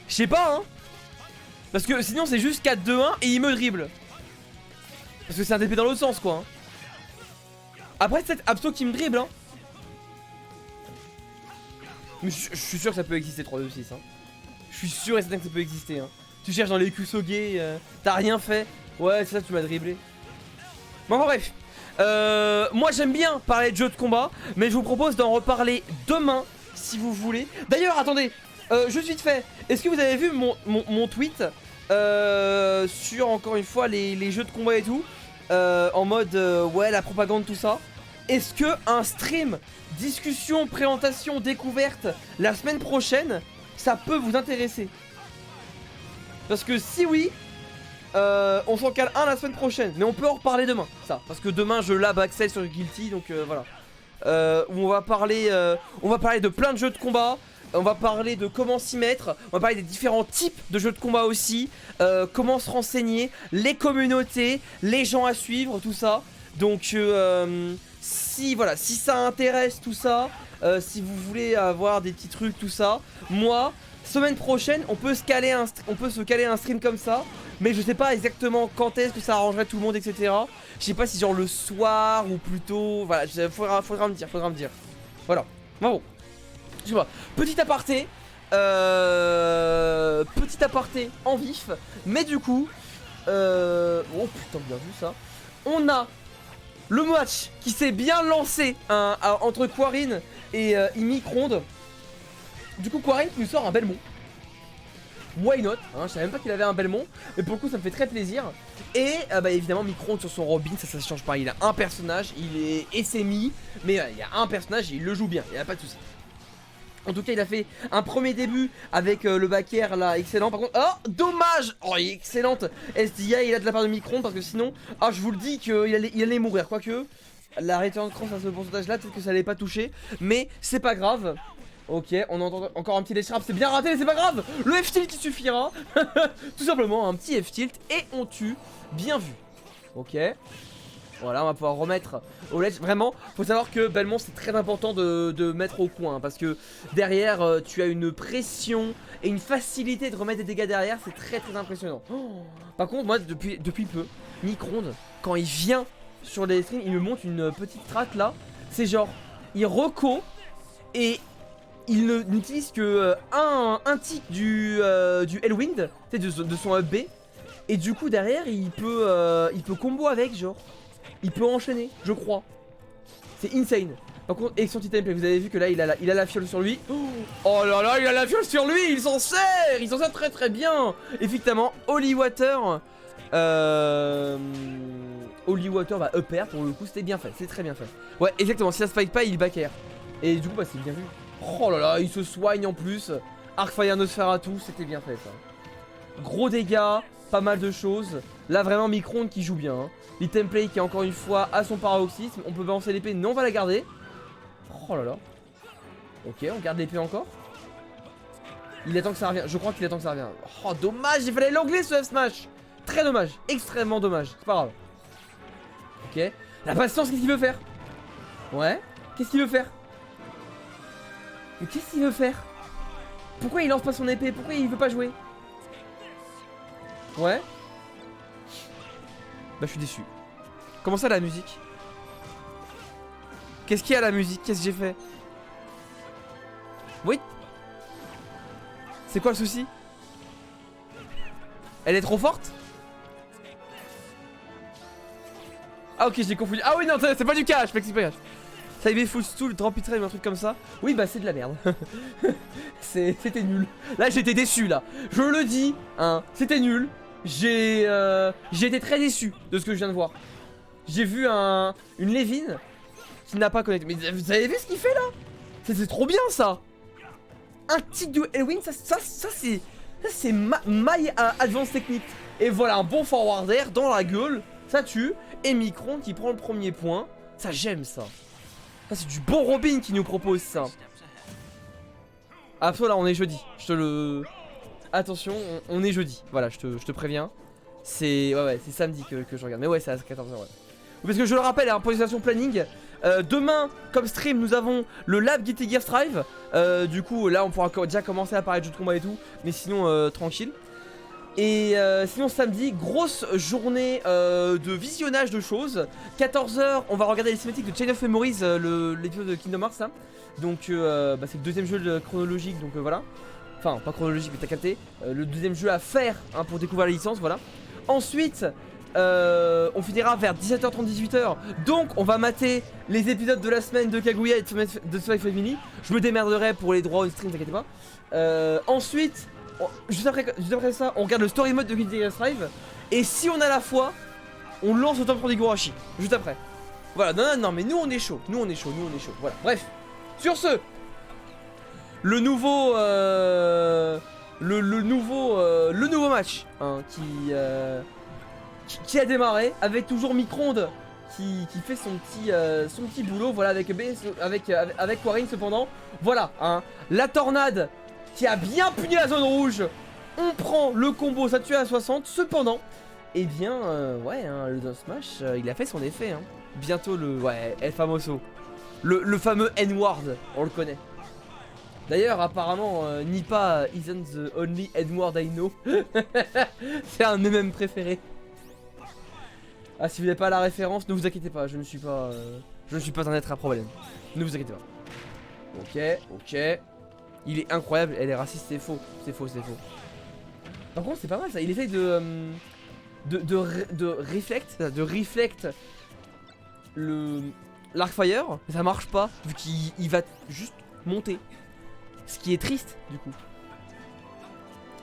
Je sais pas hein. Parce que sinon c'est juste 4-2-1 et il me dribble. Parce que c'est un DP dans l'autre sens quoi hein. Après c'est Abso qui me dribble hein. Mais je suis sûr que ça peut exister 3-2-6 hein. Je suis sûr et certain que ça peut exister hein. Tu cherches dans les Kusoge, t'as rien fait. Ouais c'est ça, tu m'as dribblé. Bon bref. Moi j'aime bien parler de jeux de combat, mais je vous propose d'en reparler demain si vous voulez. D'ailleurs attendez, juste vite fait, est-ce que vous avez vu mon tweet sur encore une fois les jeux de combat et tout, en mode ouais la propagande tout ça. Est-ce que un stream, discussion, présentation, découverte la semaine prochaine, ça peut vous intéresser? Parce que si oui, on s'en cale un la semaine prochaine, mais on peut en reparler demain, ça. Parce que demain je lab Axel sur Guilty, donc voilà. Où on va parler de plein de jeux de combat. On va parler de comment s'y mettre. On va parler des différents types de jeux de combat aussi. Comment se renseigner, les communautés, les gens à suivre, tout ça. Donc si ça intéresse tout ça, si vous voulez avoir des petits trucs, tout ça, moi, semaine prochaine, on peut se caler un stream comme ça. Mais je sais pas exactement quand est-ce que ça arrangerait tout le monde, etc. Je sais pas si genre le soir ou plutôt... Voilà, faudra me dire. Voilà. Bon. Je sais pas. Petit aparté. Petit aparté en vif. Mais du coup... Oh putain, bien vu ça. On a le match qui s'est bien lancé entre Quarin et Micronde. Du coup, Quarin qui nous sort un Belmont. Why not hein, je savais même pas qu'il avait un Belmont. Mais pour le coup ça me fait très plaisir. Et bah évidemment Micronde sur son Robin, ça change pas. Il a un personnage, il est SMI. Mais il y a un personnage et il le joue bien, il n'y a pas de souci. En tout cas il a fait un premier début avec le back air là, excellent. Par contre, oh dommage. Oh il est excellente SDI il a de la part de Micronde. Parce que sinon, ah je vous le dis qu'il allait mourir. Quoique, la return cross à ce pourcentage là, peut-être que ça allait pas toucher. Mais c'est pas grave. Ok, on entend encore un petit dash trap, c'est bien raté mais c'est pas grave. Le F-tilt il suffira. Tout simplement un petit F-tilt et on tue. Bien vu. Ok. Voilà, on va pouvoir remettre au ledge. Vraiment, faut savoir que Belmont c'est très important de mettre au coin. Parce que derrière, tu as une pression et une facilité de remettre des dégâts derrière. C'est très très impressionnant. Par contre, moi depuis peu, Micronde, quand il vient sur les streams, il me montre une petite strat là. C'est genre, il reco et... il n'utilise que un tick du Hellwind, de son up B. Et du coup derrière il peut combo avec genre. Il peut enchaîner, je crois. C'est insane. Par contre, avec son petit template, vous avez vu que là il a la fiole sur lui. Oh là là, il a la fiole sur lui, il s'en sert très très bien. Effectivement, Holy Water. Holy Water va up air pour le coup, c'était bien fait, c'est très bien fait. Ouais, exactement, si ça spike pas, il back air. Et du coup, bah c'est bien vu. Oh là là, il se soigne en plus. Arcfire Nosferatu, c'était bien fait ça. Gros dégâts, pas mal de choses. Là vraiment Micron qui joue bien hein. L'item play qui encore une fois a son paroxysme. On peut balancer l'épée, non on va la garder. Oh là là. Ok, on garde l'épée encore. Il est temps que ça revienne, je crois qu'il est temps que ça revienne. Oh dommage, il fallait l'anglais ce F-Smash. Très dommage, extrêmement dommage, c'est pas grave. Ok, la patience, qu'est-ce qu'il veut faire? Ouais, qu'est-ce qu'il veut faire? Mais qu'est-ce qu'il veut faire? Pourquoi il lance pas son épée? Pourquoi il veut pas jouer? Ouais. Bah je suis déçu. Comment ça la musique? Qu'est-ce qu'il y a la musique? Qu'est-ce que j'ai fait? Oui. C'est quoi le souci? Elle est trop forte? Ah ok, j'ai confondu. Ah oui non, c'est pas du cash, m'explique pas. Ça y est, Footstool, Drop It Rain, un truc comme ça. Oui bah c'est de la merde. C'était nul. Là j'étais déçu là. Je le dis, hein, c'était nul. J'ai été très déçu de ce que je viens de voir. J'ai vu une Levin qui n'a pas connecté. Mais vous avez vu ce qu'il fait là? C'est trop bien ça. Un titre de Elwin, ça c'est my advanced technique. Et voilà, un bon forward air dans la gueule, ça tue. Et Micron qui prend le premier point. Ça j'aime ça. Ça c'est du bon Robin qui nous propose ça. Ah là on est jeudi. Je te le... Attention, on est jeudi. Voilà, je te préviens. C'est c'est samedi que je regarde. Mais ouais, c'est à 14h. Ouais. Parce que je le rappelle, hein, position planning. Demain, comme stream, nous avons le Lab Guilty Gear Strive. Du coup, là, on pourra déjà commencer à parler de jeux de combat et tout. Mais sinon, tranquille. Et sinon, samedi, grosse journée de visionnage de choses. 14h, on va regarder les cinématiques de Chain of Memories, l'épisode de Kingdom Hearts. Hein. Donc, c'est le deuxième jeu chronologique. Donc, voilà. Enfin, pas chronologique, mais t'as capté. Le deuxième jeu à faire hein, pour découvrir la licence, voilà. Ensuite, on finira vers 17h30, 18h. Donc, on va mater les épisodes de la semaine de Kaguya et de Spy Family. Je me démerderai pour les droits au stream, t'inquiète pas. Ensuite, juste après ça, on regarde le story mode de Guilty Gear Strive. Et si on a la foi, on lance le Temple d'Higurashi. Juste après. Voilà, non, mais nous on est chaud. Nous on est chaud. Voilà, bref. Sur ce. Le nouveau match hein, qui a démarré avec toujours Micronde qui fait son petit boulot voilà avec Quarin cependant voilà hein, la tornade qui a bien puni la zone rouge. On prend le combo, ça tue à 60 cependant et bien ouais hein, le Down Smash il a fait son effet hein. Bientôt le El Famoso le fameux N-word on le connaît. D'ailleurs, apparemment, Nippa isn't the only N-word I know. C'est un de mes mêmes préférés. Ah, si vous n'avez pas la référence, ne vous inquiétez pas, je ne suis pas un être à problème. Ne vous inquiétez pas. Ok. Il est incroyable, elle est raciste, c'est faux. C'est faux. Par contre, c'est pas mal ça, il essaye de reflect l'Arcfire, mais ça marche pas, vu qu'il va juste monter. Ce qui est triste du coup.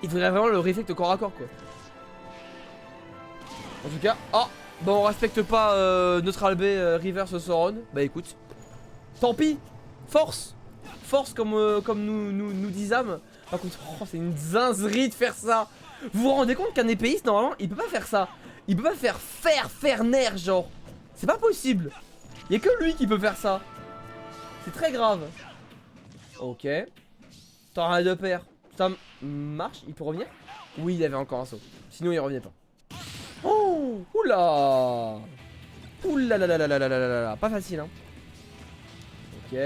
Il faudrait vraiment le reflect corps à corps quoi. En tout cas, bah on respecte pas notre albé Reverse Sauron. Bah écoute, tant pis. Force comme nous disâmes. Par contre, c'est une zinzerie de faire ça. Vous vous rendez compte qu'un épéiste normalement il peut pas faire ça. Il peut pas faire nerf genre. C'est pas possible. Y'a que lui qui peut faire ça. C'est très grave. Ok. T'en as deux paires. Ça marche, il peut revenir? Oui, il avait encore un saut. Sinon, il revenait pas. Oh! Oula! Oula, pas facile, hein. Ok.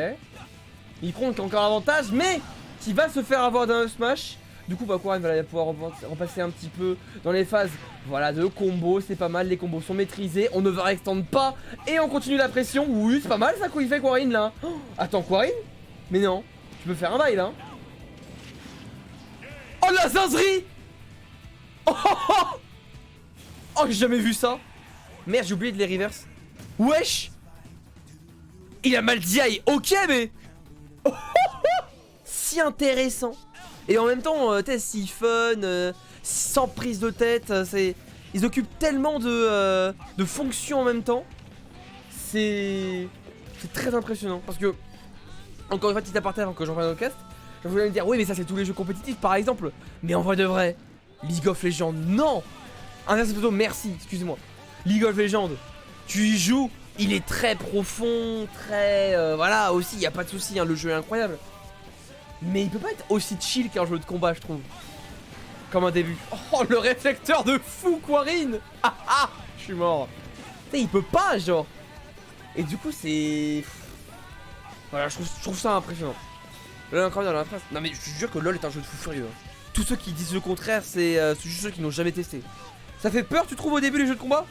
Il prend qui a encore l'avantage, mais qui va se faire avoir d'un smash. Du coup, bah, Quaran va pouvoir repasser un petit peu dans les phases voilà, de combo. C'est pas mal, les combos sont maîtrisés. On ne va extendre pas. Et on continue la pression. Oui, c'est pas mal ça, quoi, il fait Quaran là. Oh, attends, Quaran? Mais non, tu peux faire un bail là. Oh la zinzerie! Oh, j'ai jamais vu ça. Merde, j'ai oublié de les reverse. Wesh! Il a mal dit aïe. Ok, mais si intéressant. Et en même temps, si fun, sans prise de tête, Ils occupent tellement de fonctions en même temps. C'est très impressionnant. Parce que, encore une fois, petit aparté avant que j'en parle dans le cast, je voulais me dire, oui, mais ça c'est tous les jeux compétitifs par exemple. Mais en vrai de vrai, League of Legends, non. Plutôt, merci, excusez-moi. League of Legends, tu y joues, il est très profond, très... voilà, aussi, y a pas de souci, hein, le jeu est incroyable. Mais il peut pas être aussi chill qu'un jeu de combat, je trouve. Comme un début. Oh, le réflecteur de fou, Quarin. Ah ah, je suis mort. Tu sais, il peut pas, genre. Et du coup, c'est... Voilà, je trouve ça impressionnant. Là, encore dans la phrase. Non mais je te jure que LoL est un jeu de fou furieux. Tous ceux qui disent le contraire, c'est juste ceux qui n'ont jamais testé. Ça fait peur, tu trouves, au début, les jeux de combat?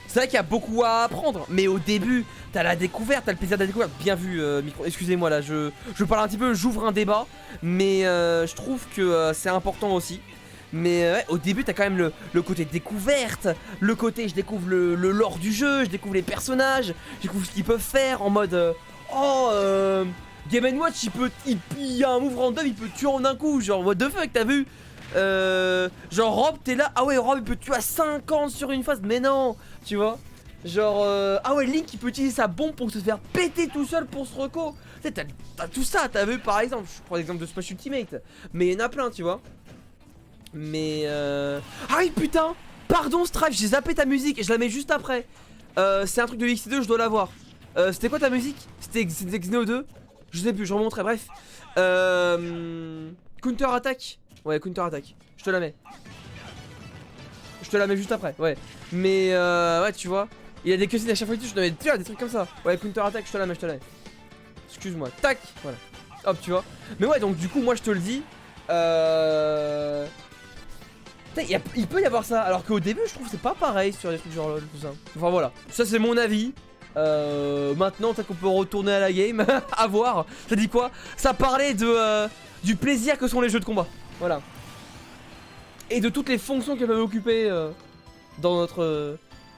C'est vrai qu'il y a beaucoup à apprendre, mais au début, t'as la découverte, t'as le plaisir de la découverte. Bien vu, micro. Excusez-moi, là, je parle un petit peu, j'ouvre un débat, mais je trouve que c'est important aussi. Mais ouais, au début, t'as quand même le côté découverte, le côté je découvre le lore du jeu, je découvre les personnages, je découvre ce qu'ils peuvent faire en mode Game & Watch, il y a un move random, il peut tuer en un coup, genre what the fuck, t'as vu? Genre Rob, t'es là, ah ouais, Rob il peut tuer à 50 sur une phase, mais non, tu vois? Genre, ah ouais, Link il peut utiliser sa bombe pour se faire péter tout seul pour ce reco. Tu sais, t'as tout ça, t'as vu par exemple, je prends l'exemple de Smash Ultimate, mais il y en a plein, tu vois? Mais ah oui, putain, pardon Strife, j'ai zappé ta musique et je la mets juste après. C'est un truc de XT2, je dois l'avoir. C'était quoi ta musique? C'était Xeno 2? Je sais plus, je remonterai, bref. Counter attack. Ouais, counter attack. Je te la mets. Je te la mets juste après, ouais. Mais ouais, tu vois. Il y a des cutscenes à chaque fois que je te mets des trucs comme ça. Ouais, counter attack, je te la mets, Excuse-moi, tac, voilà. Hop, tu vois. Mais ouais, donc du coup, moi je te le dis. Il peut y avoir ça. Alors qu'au début, je trouve que c'est pas pareil sur des trucs genre LOL, tout ça. Enfin voilà, ça c'est mon avis. Maintenant, peut-être qu'on peut retourner à la game. À voir. Ça dit quoi? Ça parlait du plaisir que sont les jeux de combat. Voilà. Et de toutes les fonctions qu'elles peuvent occuper dans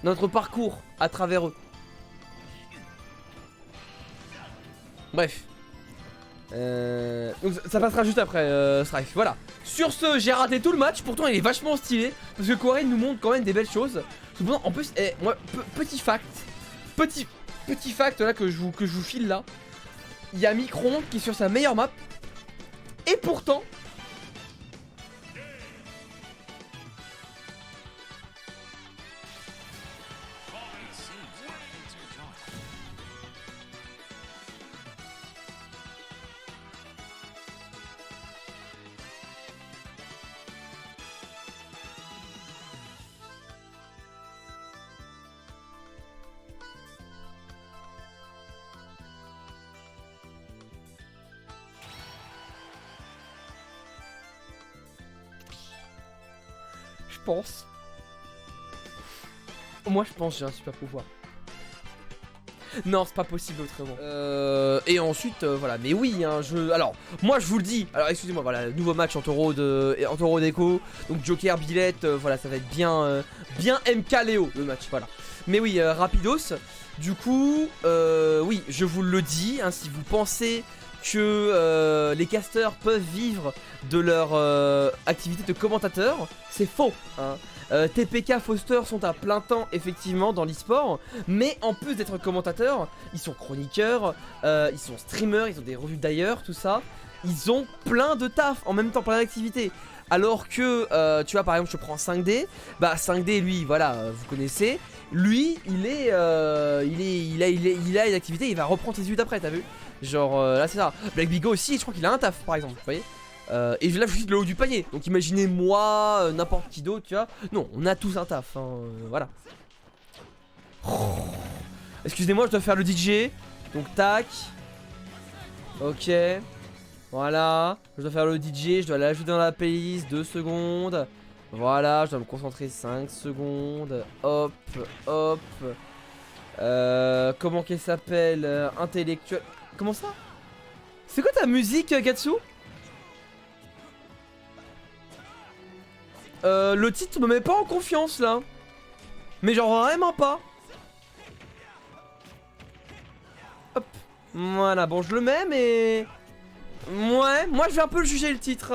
notre parcours à travers eux. Bref. Donc ça passera juste après Strife. Voilà. Sur ce, j'ai raté tout le match. Pourtant, il est vachement stylé. Parce que Quarin nous montre quand même des belles choses. Cependant, en plus, moi, petit fact. Petit fact là que je vous file là. Il y a Micron qui est sur sa meilleure map. Et pourtant. Je pense. Moi je pense que j'ai un super pouvoir. Non, c'est pas possible autrement. Et ensuite, voilà. Mais oui, hein, alors, moi je vous le dis. Alors, excusez-moi, voilà, nouveau match en taureau d'écho. Donc, Joker, Billette, voilà, ça va être bien MK Léo le match, voilà. Mais oui, rapidos. Du coup, oui, je vous le dis, hein, si vous pensez que les casteurs peuvent vivre de leur activité de commentateur, c'est faux, hein. TPK, Foster sont à plein temps effectivement dans l'e-sport, mais en plus d'être commentateurs, ils sont chroniqueurs, ils sont streamers, ils ont des revues d'ailleurs, tout ça. Ils ont plein de taf en même temps, plein d'activités. Alors que, tu vois, par exemple, je prends 5D, bah 5D, lui, voilà, vous connaissez. Lui, il a une activité, il va reprendre ses études après, t'as vu? Genre, là c'est ça. Black Bigo aussi, je crois qu'il a un taf, par exemple, vous voyez? Et là je suis le haut du panier. Donc imaginez moi, n'importe qui d'autre, tu vois. Non, on a tous un taf, hein, voilà. Oh. Excusez-moi, je dois faire le DJ. Donc tac. Ok. Voilà. Je dois faire le DJ, je dois l'ajouter dans la playlist. 2 secondes. Voilà, je dois me concentrer 5 secondes. Hop, hop. Comment qu'elle s'appelle? Intellectuel. Comment ça? C'est quoi ta musique, Gatsu? Le titre me met pas en confiance là. Mais genre vraiment pas. Hop. Voilà, bon je le mets mais... Ouais, moi je vais un peu le juger le titre.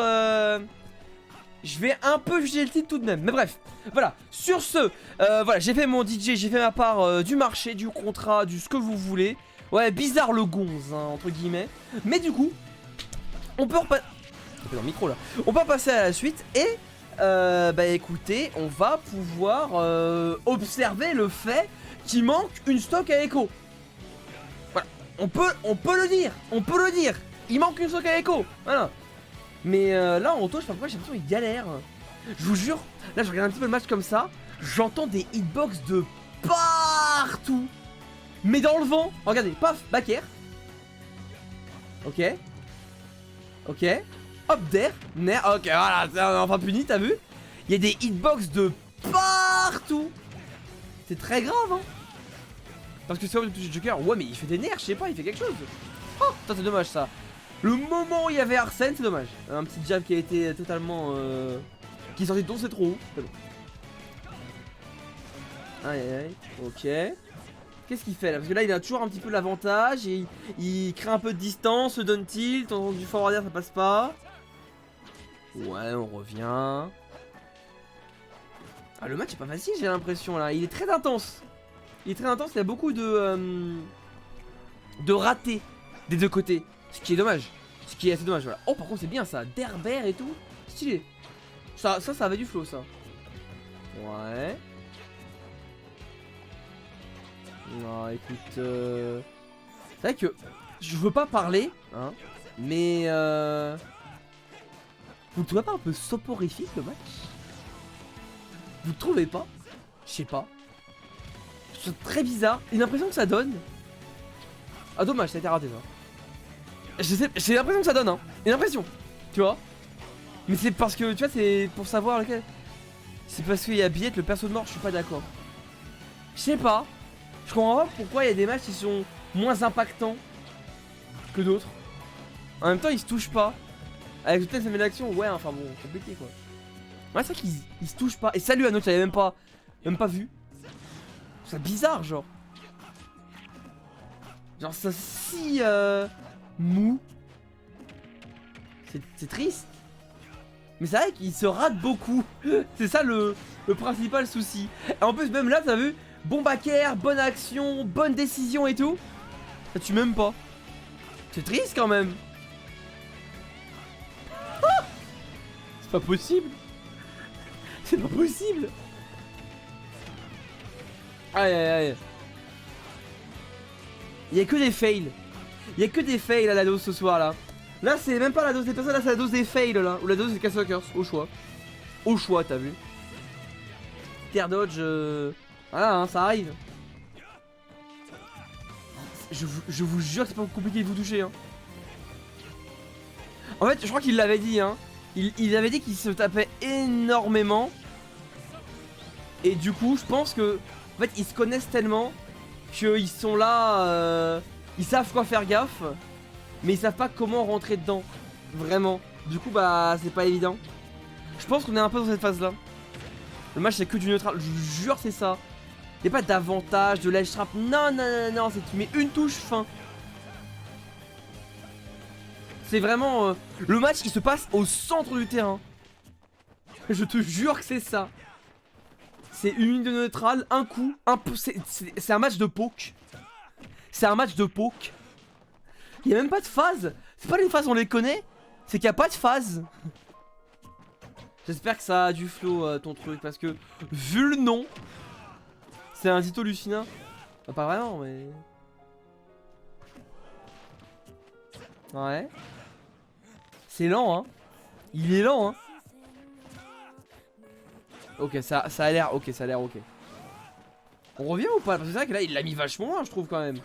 je vais un peu juger le titre tout de même. Mais bref, voilà. Sur ce, voilà, j'ai fait mon DJ, j'ai fait ma part du marché, du contrat, du ce que vous voulez. Ouais, bizarre le gonze, hein, entre guillemets. Mais du coup, on peut repasser... dans le micro là. On peut passer à la suite et... bah écoutez, on va pouvoir observer le fait qu'il manque une stock à écho. Voilà, on peut le dire, il manque une stock à écho, voilà. Mais là en auto, je sais pas pourquoi j'ai l'impression qu'il galère. Je vous jure, là je regarde un petit peu le match comme ça, j'entends des hitbox de partout. Mais dans le vent, regardez, paf, back air. Ok. Ok. Hop d'air, ner, ok voilà, c'est enfin puni, t'as vu? Il y a des hitbox de partout. C'est très grave hein. Parce que c'est vrai de toucher Joker, ouais mais il fait des nerfs, je sais pas, il fait quelque chose. Oh, putain c'est dommage ça. Le moment où il y avait Arsène, c'est dommage. Un petit jab qui a été totalement... qui est sorti de ton, c'est trop haut. C'est bon. Aïe aïe aïe, ok. Qu'est-ce qu'il fait là? Parce que là il a toujours un petit peu l'avantage et il crée un peu de distance, le down tilt, du forward air ça passe pas. Ouais, on revient. Ah, le match est pas facile, j'ai l'impression là. Il est très intense. Il est très intense, il y a beaucoup de ratés des deux côtés. Ce qui est dommage. Ce qui est assez dommage, voilà. Oh, par contre, c'est bien ça. Derber et tout. Stylé. Ça avait du flow, ça. Ouais. Non, écoute. C'est vrai que je veux pas parler, hein. Mais vous ne trouvez pas un peu soporifique le match? Vous trouvez pas? Je sais pas. C'est très bizarre. Une impression que ça donne. Ah dommage, ça a été raté ça. J'ai l'impression que ça donne hein. Une impression. Tu vois. Mais c'est parce que, tu vois, c'est pour savoir lequel. C'est parce qu'il y a Billette, le perso de mort, je suis pas d'accord. Je sais pas. Je comprends pas pourquoi il y a des matchs qui sont moins impactants que d'autres. En même temps, ils se touchent pas. Avec toutes les d'action, ouais, enfin bon, compliqué quoi. Ouais, c'est vrai qu'ils se touchent pas. Et salut à nous, tu l'avais même pas vu. C'est bizarre, genre. Genre, ça si mou. C'est triste. Mais c'est vrai qu'il se rate beaucoup. C'est ça le principal souci. Et en plus, même là, t'as vu, bon back air, bonne action, bonne décision et tout. Ça tue même pas. C'est triste quand même. Ah, c'est pas possible. C'est pas possible. Aïe aïe aïe. Il y a que des fails. Il y a que des fails à la dose ce soir là. Là c'est même pas la dose des personnes, là c'est la dose des fails là. Ou la dose des Castwalkers, au choix. Au choix, t'as vu. Terre dodge, voilà hein, ça arrive. Je vous jure que c'est pas compliqué de vous toucher hein. En fait je crois qu'il l'avait dit hein. Il avait dit qu'il se tapait énormément. Et du coup je pense que en fait ils se connaissent tellement qu'ils sont là, ils savent quoi faire gaffe. Mais ils savent pas comment rentrer dedans. Vraiment. Du coup bah c'est pas évident. Je pense qu'on est un peu dans cette phase là. Le match c'est que du neutral. Je vous jure c'est ça. Y'a pas d'avantage, de ledge trap. Non non non non. C'est tu mets une touche fin. C'est vraiment le match il se passe au centre du terrain. Je te jure que c'est ça. C'est une ligne de neutral, un coup, c'est un match de poke. C'est un match de poke. Il y a même pas de phase. C'est pas les phases on les connaît. C'est qu'il y a pas de phase. J'espère que ça a du flow ton truc. Parce que vu le nom, c'est un Zito Lucina. Bah, pas vraiment mais... Ouais. C'est lent hein. Il est lent hein. Ok ça a l'air ok, ça a l'air ok. On revient ou pas? Parce que c'est vrai que là il l'a mis vachement loin je trouve quand même.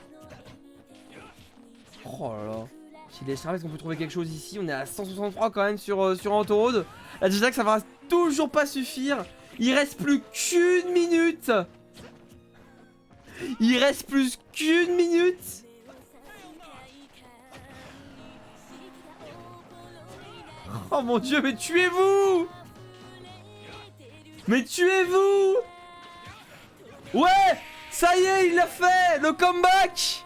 Oh là là. Si les est-ce qu'on peut trouver quelque chose ici? On est à 163 quand même sur Antorode. Là déjà que ça va toujours pas suffire. Il reste plus qu'une minute. Il reste plus qu'une minute. Oh mon dieu mais tuez-vous. Mais tuez-vous. Ouais. Ça y est il l'a fait. Le comeback.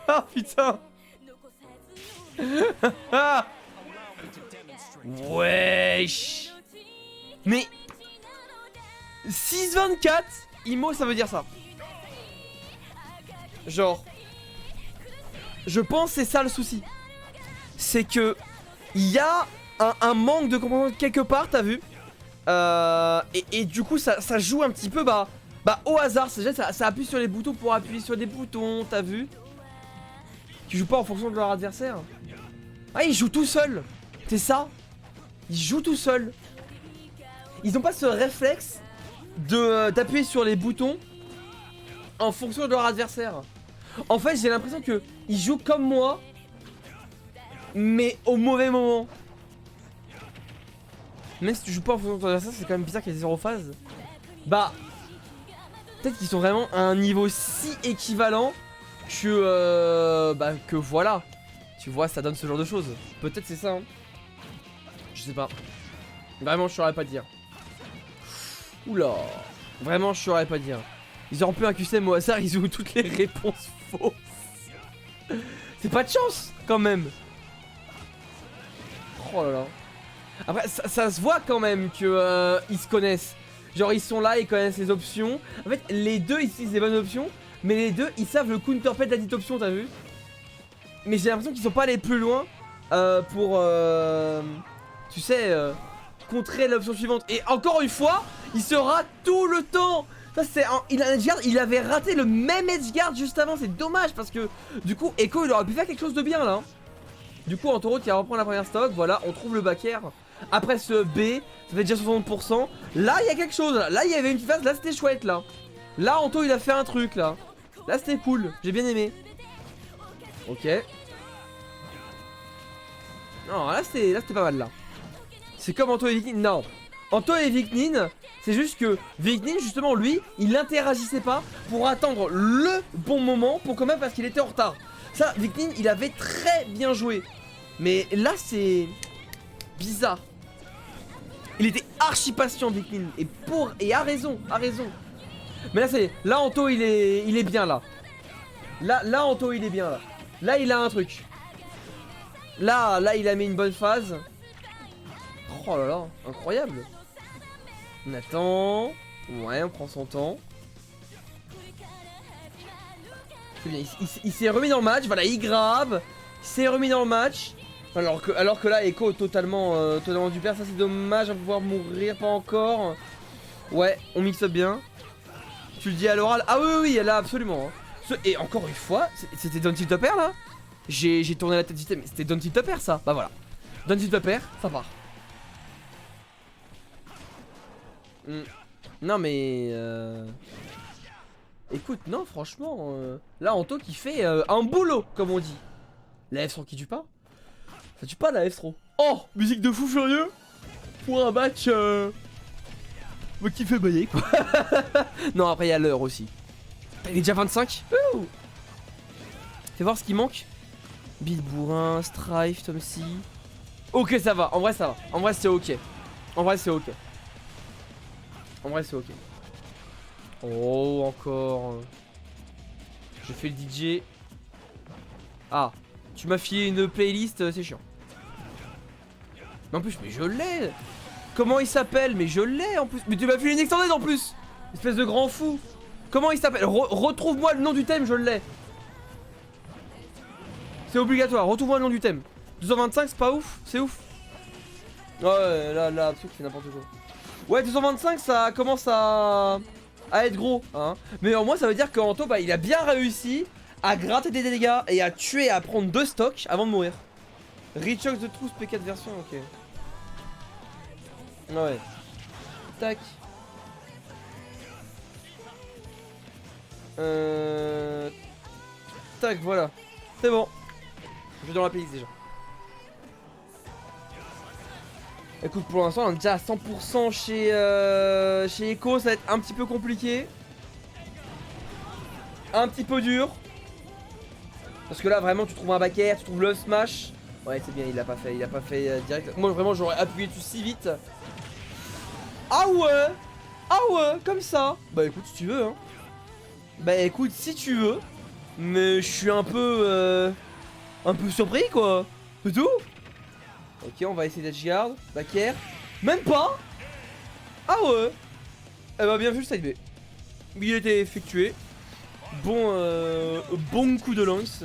Ah putain. Wesh. Mais 6-24, Imo ça veut dire ça. Genre, je pense c'est ça le souci. C'est que il y a un manque de compréhension quelque part, t'as vu. Et du coup ça joue un petit peu au hasard. Ça appuie sur les boutons pour appuyer sur des boutons, t'as vu. Qui jouent pas en fonction de leur adversaire. Ah, ils jouent tout seuls. C'est ça. Ils jouent tout seuls. Ils ont pas ce réflexe d'appuyer sur les boutons en fonction de leur adversaire. En fait, j'ai l'impression que ils jouent comme moi, mais au mauvais moment. Même si tu joues pas en fonction de ton adversaire, c'est quand même bizarre qu'il y ait 0 phase. Bah, peut-être qu'ils sont vraiment à un niveau si équivalent que voilà. Tu vois, ça donne ce genre de choses. Peut-être c'est ça, hein. Je sais pas. Vraiment, je saurais pas dire. Oula. Vraiment, je saurais pas dire. Ils auraient pu un QCM au hasard, ils ont toutes les réponses fausses. C'est pas de chance, quand même. Oh là là. Après, ça se voit quand même que ils se connaissent. Genre, ils sont là, ils connaissent les options. En fait, les deux, ils utilisent les bonnes options. Mais les deux, ils savent le counterpel de la dite option, t'as vu? Mais j'ai l'impression qu'ils sont pas allés plus loin pour, tu sais, contrer l'option suivante. Et encore une fois, il se rate tout le temps. Ça c'est il a un edgeguard, il avait raté le même edgeguard juste avant. C'est dommage parce que du coup, Echo il aurait pu faire quelque chose de bien là. Du coup, Antoro qui va reprendre la première stock. Voilà, on trouve le back air. Après ce B, ça fait déjà 60%. Là, il y a quelque chose. Là, il y avait une petite phase. Là, c'était chouette là. Là, Anto il a fait un truc là. Là, c'était cool. J'ai bien aimé. Ok. Non, là c'était pas mal là. C'est comme Anto et Viknin. Non. Anto et Viknin, c'est juste que Viknin, justement, lui, il interagissait pas pour attendre le bon moment pour quand même parce qu'il était en retard. Ça, Viknin, il avait très bien joué. Mais là, c'est bizarre. Il était archi patient, Viknin. Et a raison, a raison. Mais là, c'est. Là, Anto, il est bien là. Là, Anto, il est bien là. Là, il a un truc. Là, il a mis une bonne phase. Oh là là, incroyable. On attend. Ouais, on prend son temps. C'est bien, il s'est remis dans le match. Voilà, il grab. Il s'est remis dans le match. Alors que là, Echo totalement du père. Ça, c'est dommage. On va pouvoir mourir, pas encore. Ouais, on mixe up bien. Tu le dis à l'oral. Ah oui, là, absolument. Hein. Et encore une fois, c'était Don Tiltopper là. J'ai tourné la tête du système, mais c'était Don Tiltopper ça. Bah voilà. Don Tiltopper, ça part. Non mais écoute, non franchement là Anto qui fait un boulot comme on dit. La F-Throw qui tue pas. Ça tue pas la F-Throw. Oh, musique de fou furieux. Pour un match qui fait bailler quoi. Non après il y a l'heure aussi. Il est déjà 25. Ouh. Fais voir ce qui manque. Bill Bourrin, Strife, Tom C. Ok ça va, en vrai ça va. En vrai c'est ok. En vrai c'est ok. En vrai c'est ok. Oh encore. Je fais le DJ. Ah, tu m'as filé une playlist, c'est chiant. Mais en plus, mais je l'ai. Comment il s'appelle? Mais je l'ai en plus. Mais tu m'as filé une extended en plus. Espèce de grand fou. Comment il s'appelle? Retrouve-moi le nom du thème, je l'ai. C'est obligatoire, retrouve-moi le nom du thème. 225 c'est pas ouf, c'est ouf. Ouais là absolument c'est n'importe quoi. Ouais 225 ça commence à être gros hein. Mais au moins ça veut dire qu'Anto bah, il a bien réussi à gratter des dégâts et à tuer et à prendre 2 stocks avant de mourir. Rechox de trousse P4 version ok. Ouais. Tac. Tac voilà. C'est bon. Je vais dans la playlist déjà. Écoute, pour l'instant, on est déjà à 100% chez Echo. Ça va être un petit peu compliqué. Un petit peu dur. Parce que là, vraiment, tu trouves un back air, tu trouves le smash. Ouais, c'est bien, il l'a pas fait direct. Moi, vraiment, j'aurais appuyé dessus si vite. Ah ouais, comme ça. Bah écoute, si tu veux, hein. Bah écoute, si tu veux. Mais je suis un peu surpris, quoi. C'est tout. Ok, on va essayer d'être garde. Back air. Même pas. Ah ouais. Eh bah bien vu le side B. Il était effectué. Bon coup de lance.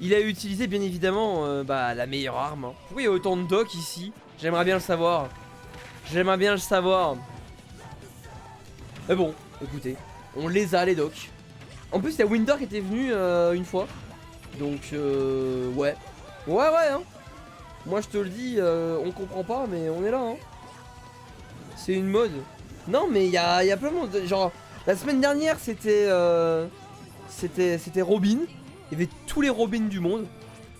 Il a utilisé bien évidemment bah, la meilleure arme. Hein. Pourquoi il y a autant de docks ici? J'aimerais bien le savoir. J'aimerais bien le savoir. Mais bon, écoutez, on les a les docks. En plus il y a Winder qui était venu une fois. Donc ouais. Ouais hein. Moi je te le dis, on comprend pas mais on est là hein. C'est une mode. Non mais il y a plein de monde. Genre la semaine dernière c'était Robin. Il y avait tous les Robins du monde.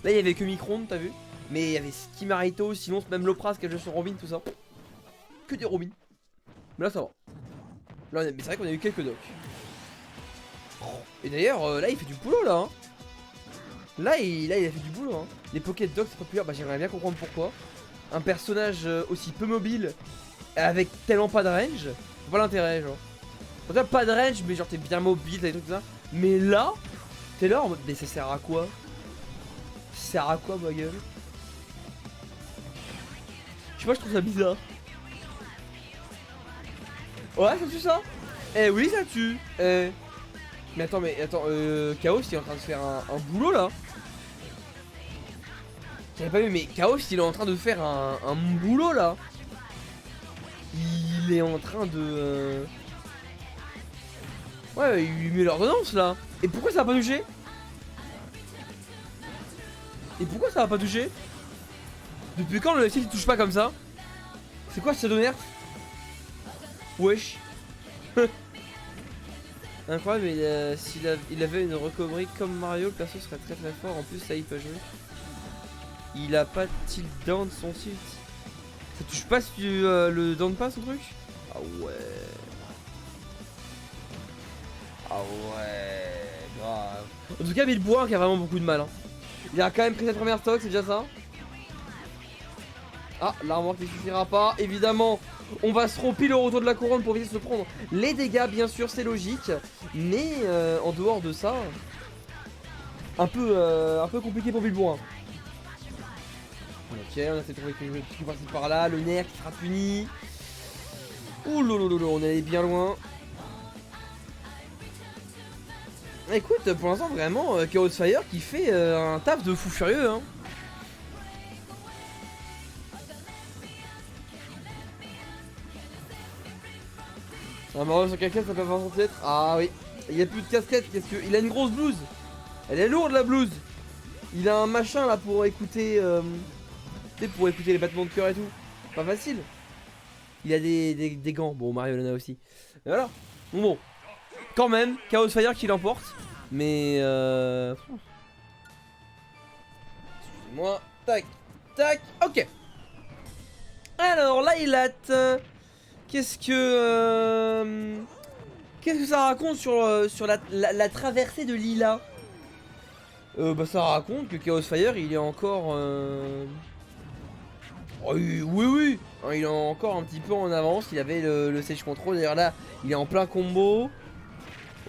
Là il y avait que Micron, t'as vu. Mais il y avait Skimarito, sinon même Lopras qui a joué sur Robin, tout ça. Que des Robins. Mais là ça va. Là, mais c'est vrai qu'on a eu quelques docks. Et d'ailleurs là il fait du boulot là hein. Là il a fait du boulot hein. Les Pocket Dogs c'est populaire, bah j'aimerais bien comprendre pourquoi. Un personnage aussi peu mobile, avec tellement pas de range, c'est pas l'intérêt genre. En tout cas pas de range mais genre t'es bien mobile, t'as des trucs comme ça. Mais là, t'es là en mode mais ça sert à quoi? Ça sert à quoi ma gueule? Je sais pas, je trouve ça bizarre. Ouais ça tue ça? Eh oui ça tue. Mais attends, Chaos il est en train de faire un boulot là. J'avais pas vu mais Chaos il est en train de faire un boulot là. Il est en train de... Ouais il lui met l'ordonnance là. Et pourquoi ça va pas toucher? Et pourquoi ça va pas toucher? Depuis quand le site il touche pas comme ça? C'est quoi ce nerf? Wesh. Incroyable, mais s'il avait une recovery comme Mario, le perso serait très très fort. En plus, ça il peut jouer. Il a pas tilt down son site. Ça touche pas si tu le down pas son truc? Ah ouais. Ah ouais. Grave. En tout cas, Villebois qui a vraiment beaucoup de mal. Hein. Il a quand même pris cette première stock, c'est déjà ça. Ah, l'armoire qui suffira pas, évidemment. On va se romper le retour de la couronne pour éviter de se prendre les dégâts, bien sûr, c'est logique. Mais en dehors de ça, un peu compliqué pour Villebois. Ok, on a fait trouver quelque chose qui est parti par là, le nerf qui sera puni. Ouh lolo, on est bien loin. Écoute, pour l'instant, vraiment, Chaos Fire qui fait un taf de fou furieux. Hein. Un Mario sur casquette, ça peut avoir son être. Ah oui, il n'y a plus de casquette. Qu'est-ce que. Il a une grosse blouse. Elle est lourde la blouse. Il a un machin là pour écouter. Pour écouter les battements de cœur et tout. Pas facile. Il a des gants. Bon, Mario en a aussi. Et voilà. Bon. Quand même, Chaos Fire qui l'emporte. Mais excusez-moi. Tac. Tac. Ok. Alors là, il a. Qu'est-ce que ça raconte sur la traversée de Lila? Bah ça raconte que Chaos Fire il est encore oh, oui hein, il est encore un petit peu en avance. Il avait le stage control. D'ailleurs là il est en plein combo.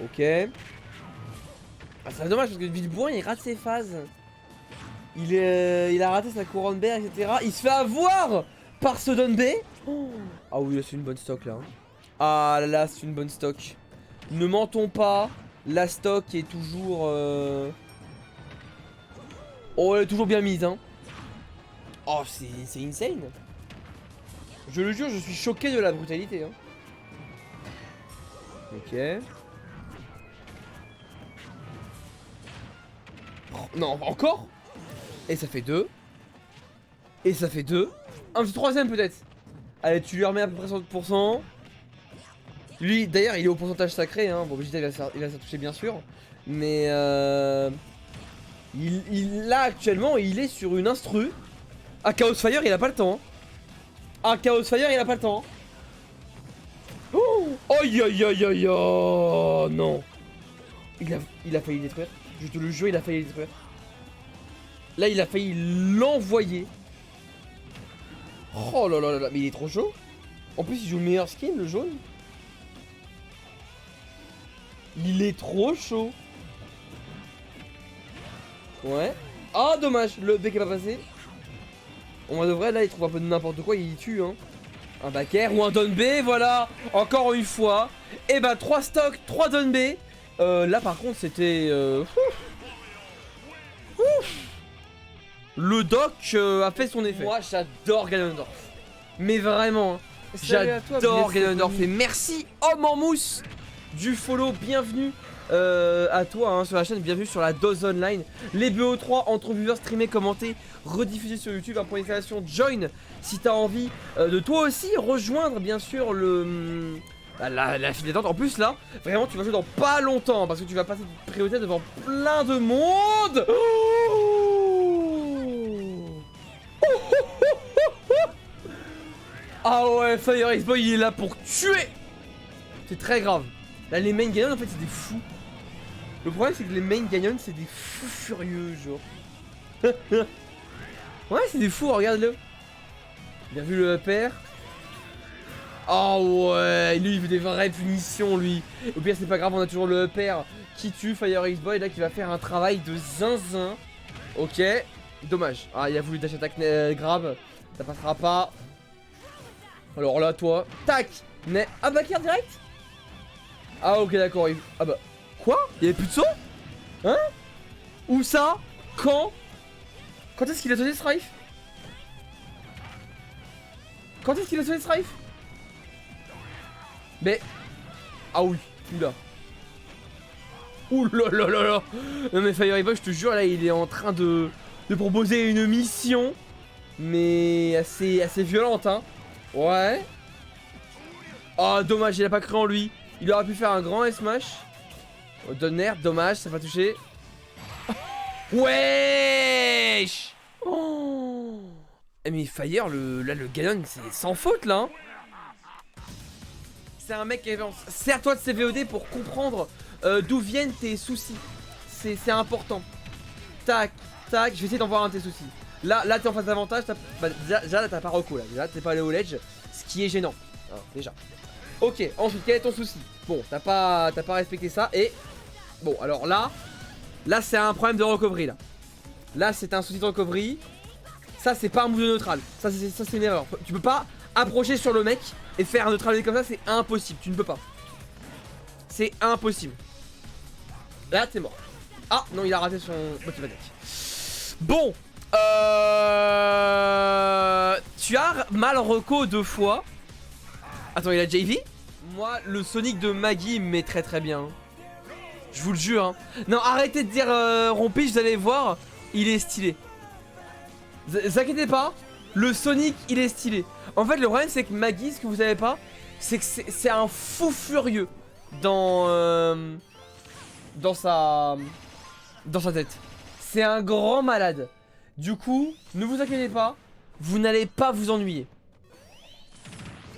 Ok. Ah, c'est dommage parce que Villebois il rate ses phases. Il a raté sa couronne berre etc. Il se fait avoir par ce Don B. Oh. Ah oui là c'est une bonne stock là. Ah là c'est une bonne stock. Ne mentons pas. La stock est toujours oh elle est toujours bien mise hein. Oh c'est insane. Je le jure je suis choqué de la brutalité hein. Ok. Oh, non encore. Et ça fait 2. Et ça fait 2. Un petit troisième peut-être. Allez tu lui remets à peu près 100%. Lui d'ailleurs il est au pourcentage sacré hein. Bon Vegeta il va toucher bien sûr. Mais là actuellement il est sur une instru. Ah Chaos Fire il a pas le temps hein. Ah Chaos Fire il a pas le temps hein. Oh aïe aïe aïe aïe oh, non. Il a failli détruire. Je te le jure il a failli détruire. Là il a failli l'envoyer. Oh là là là mais il est trop chaud. En plus il joue le meilleur skin le jaune. Il est trop chaud. Ouais. Ah dommage, le bec est pas passé. On va de vrai là il trouve un peu de n'importe quoi, il tue hein. Un backer ou un down B, voilà. Encore une fois. Et bah 3 stocks, 3 down B. Là par contre c'était... Le doc a fait son effet. Moi j'adore Ganondorf. Mais vraiment, hein, j'adore Ganondorf. Et merci Homme en mousse du follow, bienvenue à toi hein, sur la chaîne, bienvenue sur la dose online. Les BO3 entre viewers streamés, commentés, rediffusés sur YouTube. Un point d'installation, join si t'as envie de toi aussi rejoindre bien sûr le... la file d'attente. En plus là, vraiment tu vas jouer dans pas longtemps parce que tu vas passer de priorité devant plein de monde. Ah ouais, Fire X-Boy il est là pour tuer. C'est très grave. Là les main gagnants en fait c'est des fous. Le problème c'est que les main gagnants c'est des fous furieux genre. Ouais c'est des fous, regarde-le. Bien vu le père. Oh ouais, lui il veut des vraies punitions lui. Au pire c'est pas grave, on a toujours le père qui tue Fire X-Boy là qui va faire un travail de zinzin. Ok, dommage. Ah il a voulu dash attack grab, ça passera pas. Alors là toi, tac. Mais ah backer direct. Ah ok d'accord. Ah bah quoi? Il y avait plus de saut? Hein? Où ça? Quand? Quand est-ce qu'il a sonné Strife? Quand est-ce qu'il a sonné Strife? Mais... Ah oui, oula. Oulala. Non mais Fire X-Boy je te jure là il est en train de proposer une mission. Mais assez violente hein. Ouais. Oh dommage il a pas cru en lui. Il aurait pu faire un grand smash. Oh, Donner, dommage ça va toucher. Wesh. Oh. Mais Fire là le Ganon c'est sans faute là hein. C'est un mec qui avance. Sers-toi de ces VOD pour comprendre d'où viennent tes soucis. C'est important. Tac, tac, je vais essayer d'en voir un de tes soucis. Là t'es en face d'avantage, bah, déjà là t'as pas recoup là, déjà t'es pas allé au ledge, ce qui est gênant, alors, déjà. Ok, ensuite quel est ton souci? Bon, t'as pas respecté ça et... Bon, alors là c'est un problème de recovery là. Là c'est un souci de recovery. Ça c'est pas un move de neutral, ça c'est une erreur. Tu peux pas approcher sur le mec et faire un neutral comme ça, c'est impossible, tu ne peux pas. C'est impossible. Là t'es mort. Ah non il a raté son motive attack. Bon tu as mal reco 2 fois. Attends il a JV. Moi le Sonic de Maggie me met très bien. Je vous le jure hein. Non arrêtez de dire rompige, vous allez voir. Il est stylé. Vous inquiétez pas. Le Sonic il est stylé. En fait le problème c'est que Maggie, ce que vous savez pas, c'est que c'est un fou furieux dans sa tête. C'est un grand malade. Du coup, ne vous inquiétez pas, vous n'allez pas vous ennuyer.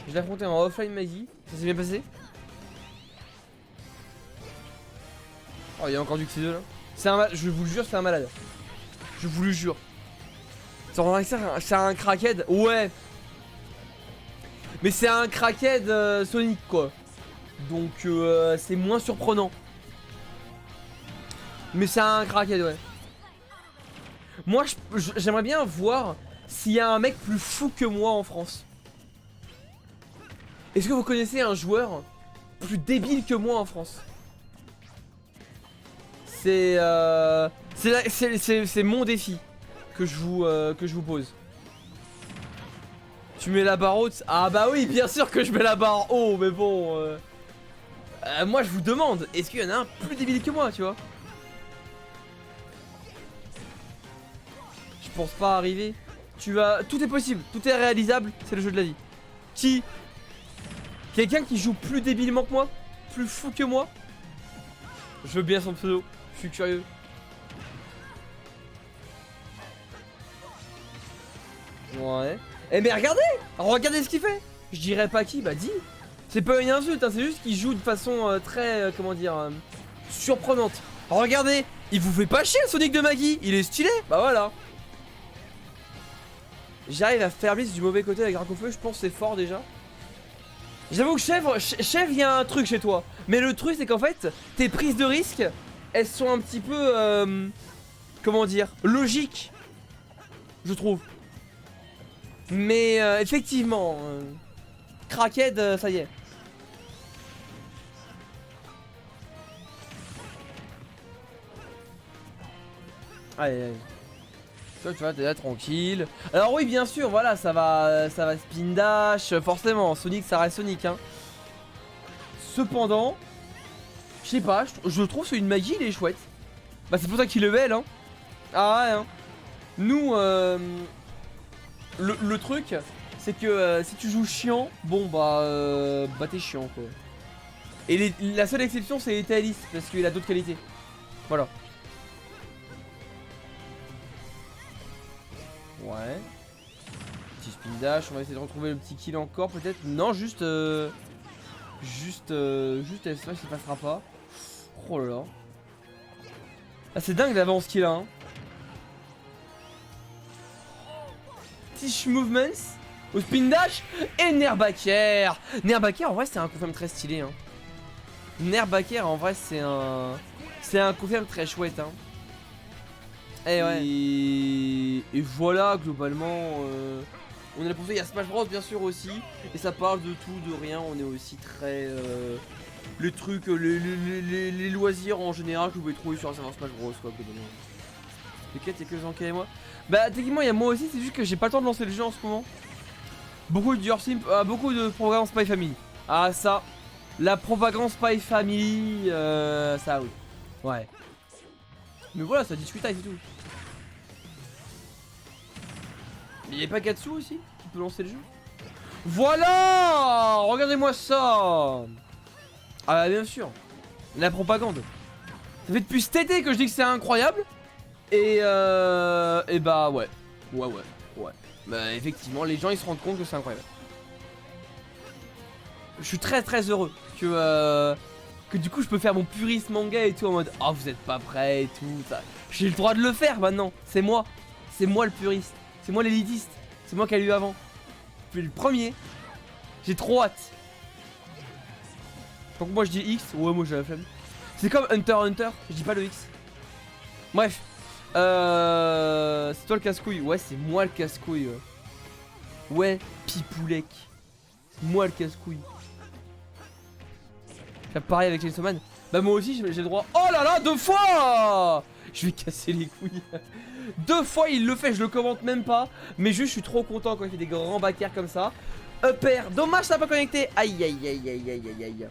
Je l'ai affronté en offline Maggie, ça s'est bien passé. Oh il y a encore du X2 là. C'est un malade, je vous le jure c'est un malade. Je vous le jure. C'est un crackhead, ouais. Mais c'est un crackhead Sonic quoi. Donc c'est moins surprenant. Mais c'est un crackhead ouais. Moi j'aimerais bien voir s'il y a un mec plus fou que moi en France. Est-ce que vous connaissez un joueur plus débile que moi en France? C'est mon défi que je vous pose. Tu mets la barre haute? Ah bah oui, bien sûr que je mets la barre haut, mais bon... moi je vous demande, est-ce qu'il y en a un plus débile que moi, tu vois? Je pense pas arriver. Tout est possible, tout est réalisable, c'est le jeu de la vie. Quelqu'un qui joue plus débilement que moi? Plus fou que moi? Je veux bien son pseudo, je suis curieux. Ouais. Eh mais regardez ce qu'il fait. Je dirais pas qui, bah dis. C'est pas une insulte, hein, c'est juste qu'il joue de façon très, comment dire, surprenante. Regardez, il vous fait pas chier le Sonic de Maggie, il est stylé. Bah voilà. J'arrive à faire blitz du mauvais côté avec Dracofeu, je pense que c'est fort déjà. J'avoue que Chèvre, il y a un truc chez toi. Mais le truc c'est qu'en fait, tes prises de risque, elles sont un petit peu, comment dire, logiques. Je trouve. Mais effectivement, crackhead, ça y est. Allez, allez. Toi, tu vois, t'es là tranquille. Alors oui, bien sûr, voilà, ça va spin dash, forcément. Sonic, ça reste Sonic, hein. Cependant, je sais pas, je trouve que une magie, il est chouette. Bah c'est pour ça qu'il level, hein. Ah ouais, hein. Nous, le truc, c'est que si tu joues chiant, bon bah t'es chiant quoi. Et la seule exception c'est Etalis, parce qu'il a d'autres qualités. Voilà. Ouais. Petit spin dash, on va essayer de retrouver le petit kill encore peut-être. Non, juste S-Smash il passera pas. Oh là là. Ah c'est dingue l'avance qu'il a, hein. Tish Movements au spin dash et Nerbaker. Nerbaker en vrai c'est un confirm très stylé, hein. Nerbaker en vrai c'est un confirm très chouette, hein. Et ouais. Et voilà globalement on est là pour ça. Il y a Smash Bros bien sûr aussi. Et ça parle de tout, de rien. On est aussi très les trucs, les loisirs en général que vous pouvez trouver sur un serveur Smash Bros quoi globalement. Lequel il y a que Zanka et moi. Bah techniquement il y a moi aussi, c'est juste que j'ai pas le temps de lancer le jeu en ce moment. Beaucoup de Simp, beaucoup de propagande Spy Family. Ah ça, la propagande Spy Family, ça oui. Ouais. Mais voilà, ça discute et tout. Il y a pas Gatsu aussi qui peut lancer le jeu. Voilà, regardez-moi ça. Ah bah bien sûr, la propagande. Ça fait depuis cet été que je dis que c'est incroyable. Et bah ouais. Ouais. Bah effectivement, les gens ils se rendent compte que c'est incroyable. Je suis très heureux que du coup je peux faire mon puriste manga et tout en mode oh vous êtes pas prêts et tout. J'ai le droit de le faire maintenant. C'est moi le puriste. C'est moi l'élitiste. C'est moi qui a eu avant. Je suis le premier. J'ai trop hâte. Donc moi je dis X. Ouais moi j'ai la flemme. C'est comme Hunter x Hunter. Je dis pas le X. Bref. C'est toi le casse-couille. Ouais c'est moi le casse-couille. Ouais Pipoulek. C'est moi le casse-couille. Pareil avec Chainsaw Man. Bah moi aussi j'ai le droit. Oh là là 2 fois. Je vais casser les couilles. 2 fois il le fait, je le commente même pas. Mais juste je suis trop content quand il fait des grands backers comme ça. Upper, dommage ça n'a pas connecté. Aïe aïe aïe aïe aïe aïe aïe.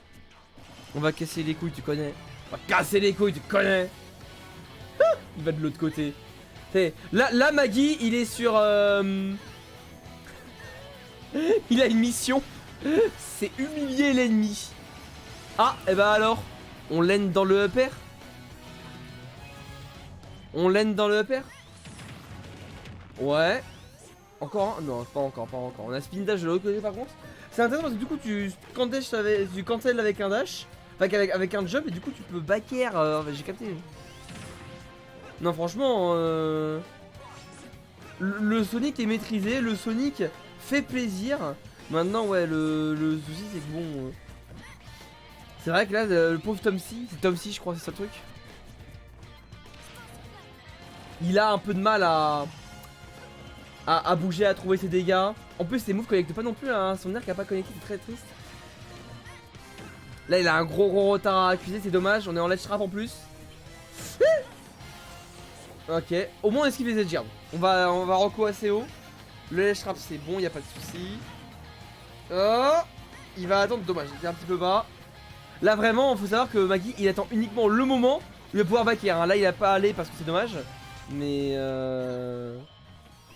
On va casser les couilles, tu connais. On va casser les couilles, tu connais. Il va de l'autre côté. Là Maggie il est sur il a une mission. C'est humilier l'ennemi. Ah et bah alors on l'aine dans le upper. On l'aine dans le upper. Ouais. Encore un? Non, pas encore. On a spin dash de l'autre côté par contre. C'est intéressant parce que du coup tu cancel avec un dash. Enfin avec un jump et du coup tu peux back air. J'ai capté. Non franchement le Sonic est maîtrisé. Le Sonic fait plaisir. Maintenant ouais le souci c'est que bon c'est vrai que là le pauvre Tom C, c'est Tom C je crois c'est ça le truc. Il a un peu de mal à bouger, à trouver ses dégâts. En plus ses moves connectent pas non plus, hein. Son arc a pas connecté, c'est très triste. Là il a un gros retard à accuser, c'est dommage, on est en ledge trap en plus. Ok, au moins on esquive les edge guards. On va reco assez haut. Le ledge trap c'est bon, y a pas de souci. Oh, il va attendre, dommage, il était un petit peu bas. Là vraiment, faut savoir que Maggie il attend uniquement le moment où il va pouvoir backer, hein. Là il a pas allé parce que c'est dommage. Mais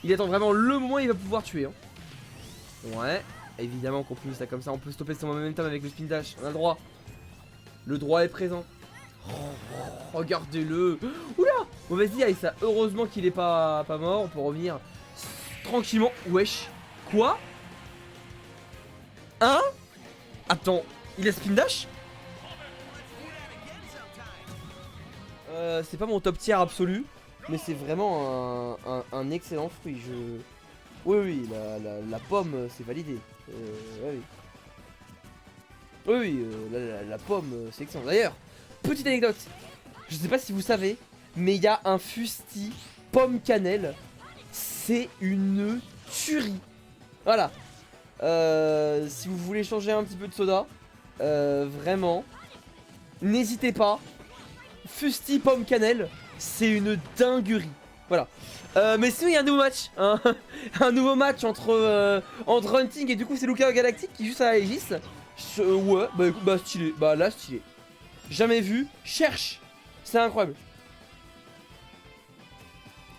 il attend vraiment le moment où il va pouvoir tuer, hein. Ouais, évidemment qu'on finit ça comme ça. On peut stopper son momentum avec le spin dash. On a le droit. Le droit est présent. Oh, regardez-le. Oula. Bon vas-y, allez ça. Heureusement qu'il est pas mort. On peut revenir tranquillement. Wesh. Quoi? Hein? Attends, il a spin dash? C'est pas mon top tier absolu. Mais c'est vraiment un excellent fruit. Oui, la pomme, c'est validé. Oui, la pomme, c'est excellent. D'ailleurs, petite anecdote. Je sais pas si vous savez, mais il y a un fusti pomme cannelle. C'est une tuerie. Voilà. Si vous voulez changer un petit peu de soda, vraiment, n'hésitez pas. Fusti pomme cannelle, c'est une dinguerie. Voilà. Mais sinon il y a un nouveau match, hein. Un nouveau match entre Hunting et du coup c'est Lucario Galactic qui joue à Aegis. Ouais, bah écoute, bah stylé, bah là stylé. Jamais vu, cherche. C'est incroyable.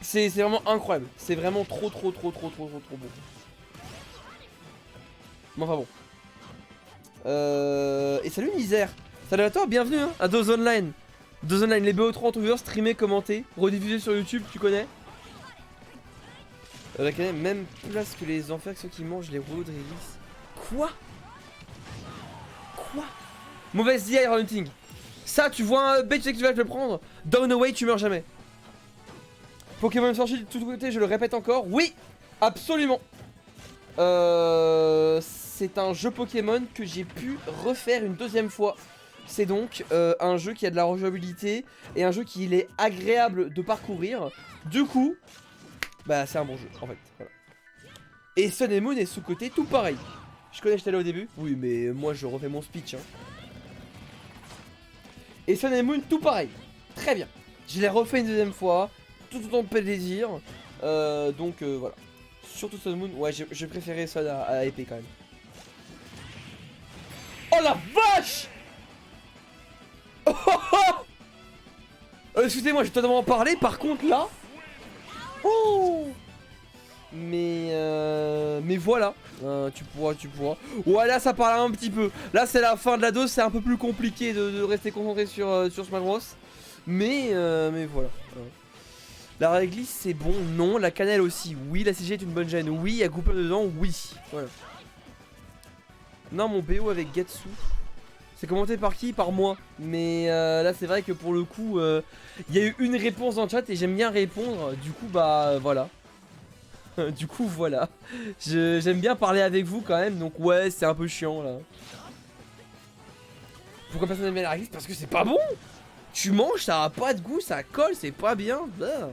C'est vraiment incroyable. C'est vraiment trop bon. Mais enfin bon. Et salut Misère. Salut à toi, bienvenue hein, à Dose Online. Dose Online, les BO3 en viewers, streamés, commentés, rediffusés sur YouTube, tu connais. Avec la même place que les enfers que ceux qui mangent les rouleaux de réglisse. Quoi? Quoi? Mauvaise DI Hunting. Ça, tu vois un bait, tu sais que tu vas te le prendre. Down away, tu meurs jamais. Pokémon sorti de tous côtés, je le répète encore. Oui, absolument. C'est un jeu Pokémon que j'ai pu refaire une deuxième fois. C'est donc un jeu qui a de la rejouabilité et un jeu qui il est agréable de parcourir. Du coup, bah c'est un bon jeu en fait. Voilà. Et Sun and Moon est sous-côté tout pareil. Je connais, j'étais là au début. Oui, mais moi je refais mon speech. Hein. Et Sun and Moon tout pareil. Très bien. Je l'ai refait une deuxième fois. Tout autant de plaisir. Donc voilà. Surtout Sun and Moon. Ouais, j'ai préféré Sun à épée quand même. Oh la vache! Oh, oh, oh, excusez-moi, je vais totalement en parler. Par contre là. Oh! Mais voilà. Tu pourras. Ouais, là ça parle un petit peu. Là c'est la fin de la dose. C'est un peu plus compliqué de rester concentré sur Smash Bros. Mais voilà. La réglisse c'est bon, non. La cannelle aussi, oui. La CG est une bonne gêne, oui. Il y a Goupin dedans, oui. Voilà. Non, mon BO avec Getsu. C'est commenté par qui? Par moi. Mais là c'est vrai que pour le coup il y a eu une réponse dans le chat et j'aime bien répondre. Du coup bah voilà. Du coup voilà. J'aime bien parler avec vous quand même. Donc ouais c'est un peu chiant là. Pourquoi personne n'aime bien la réglisse? Parce que c'est pas bon. Tu manges, ça a pas de goût, ça colle, c'est pas bien. Bah.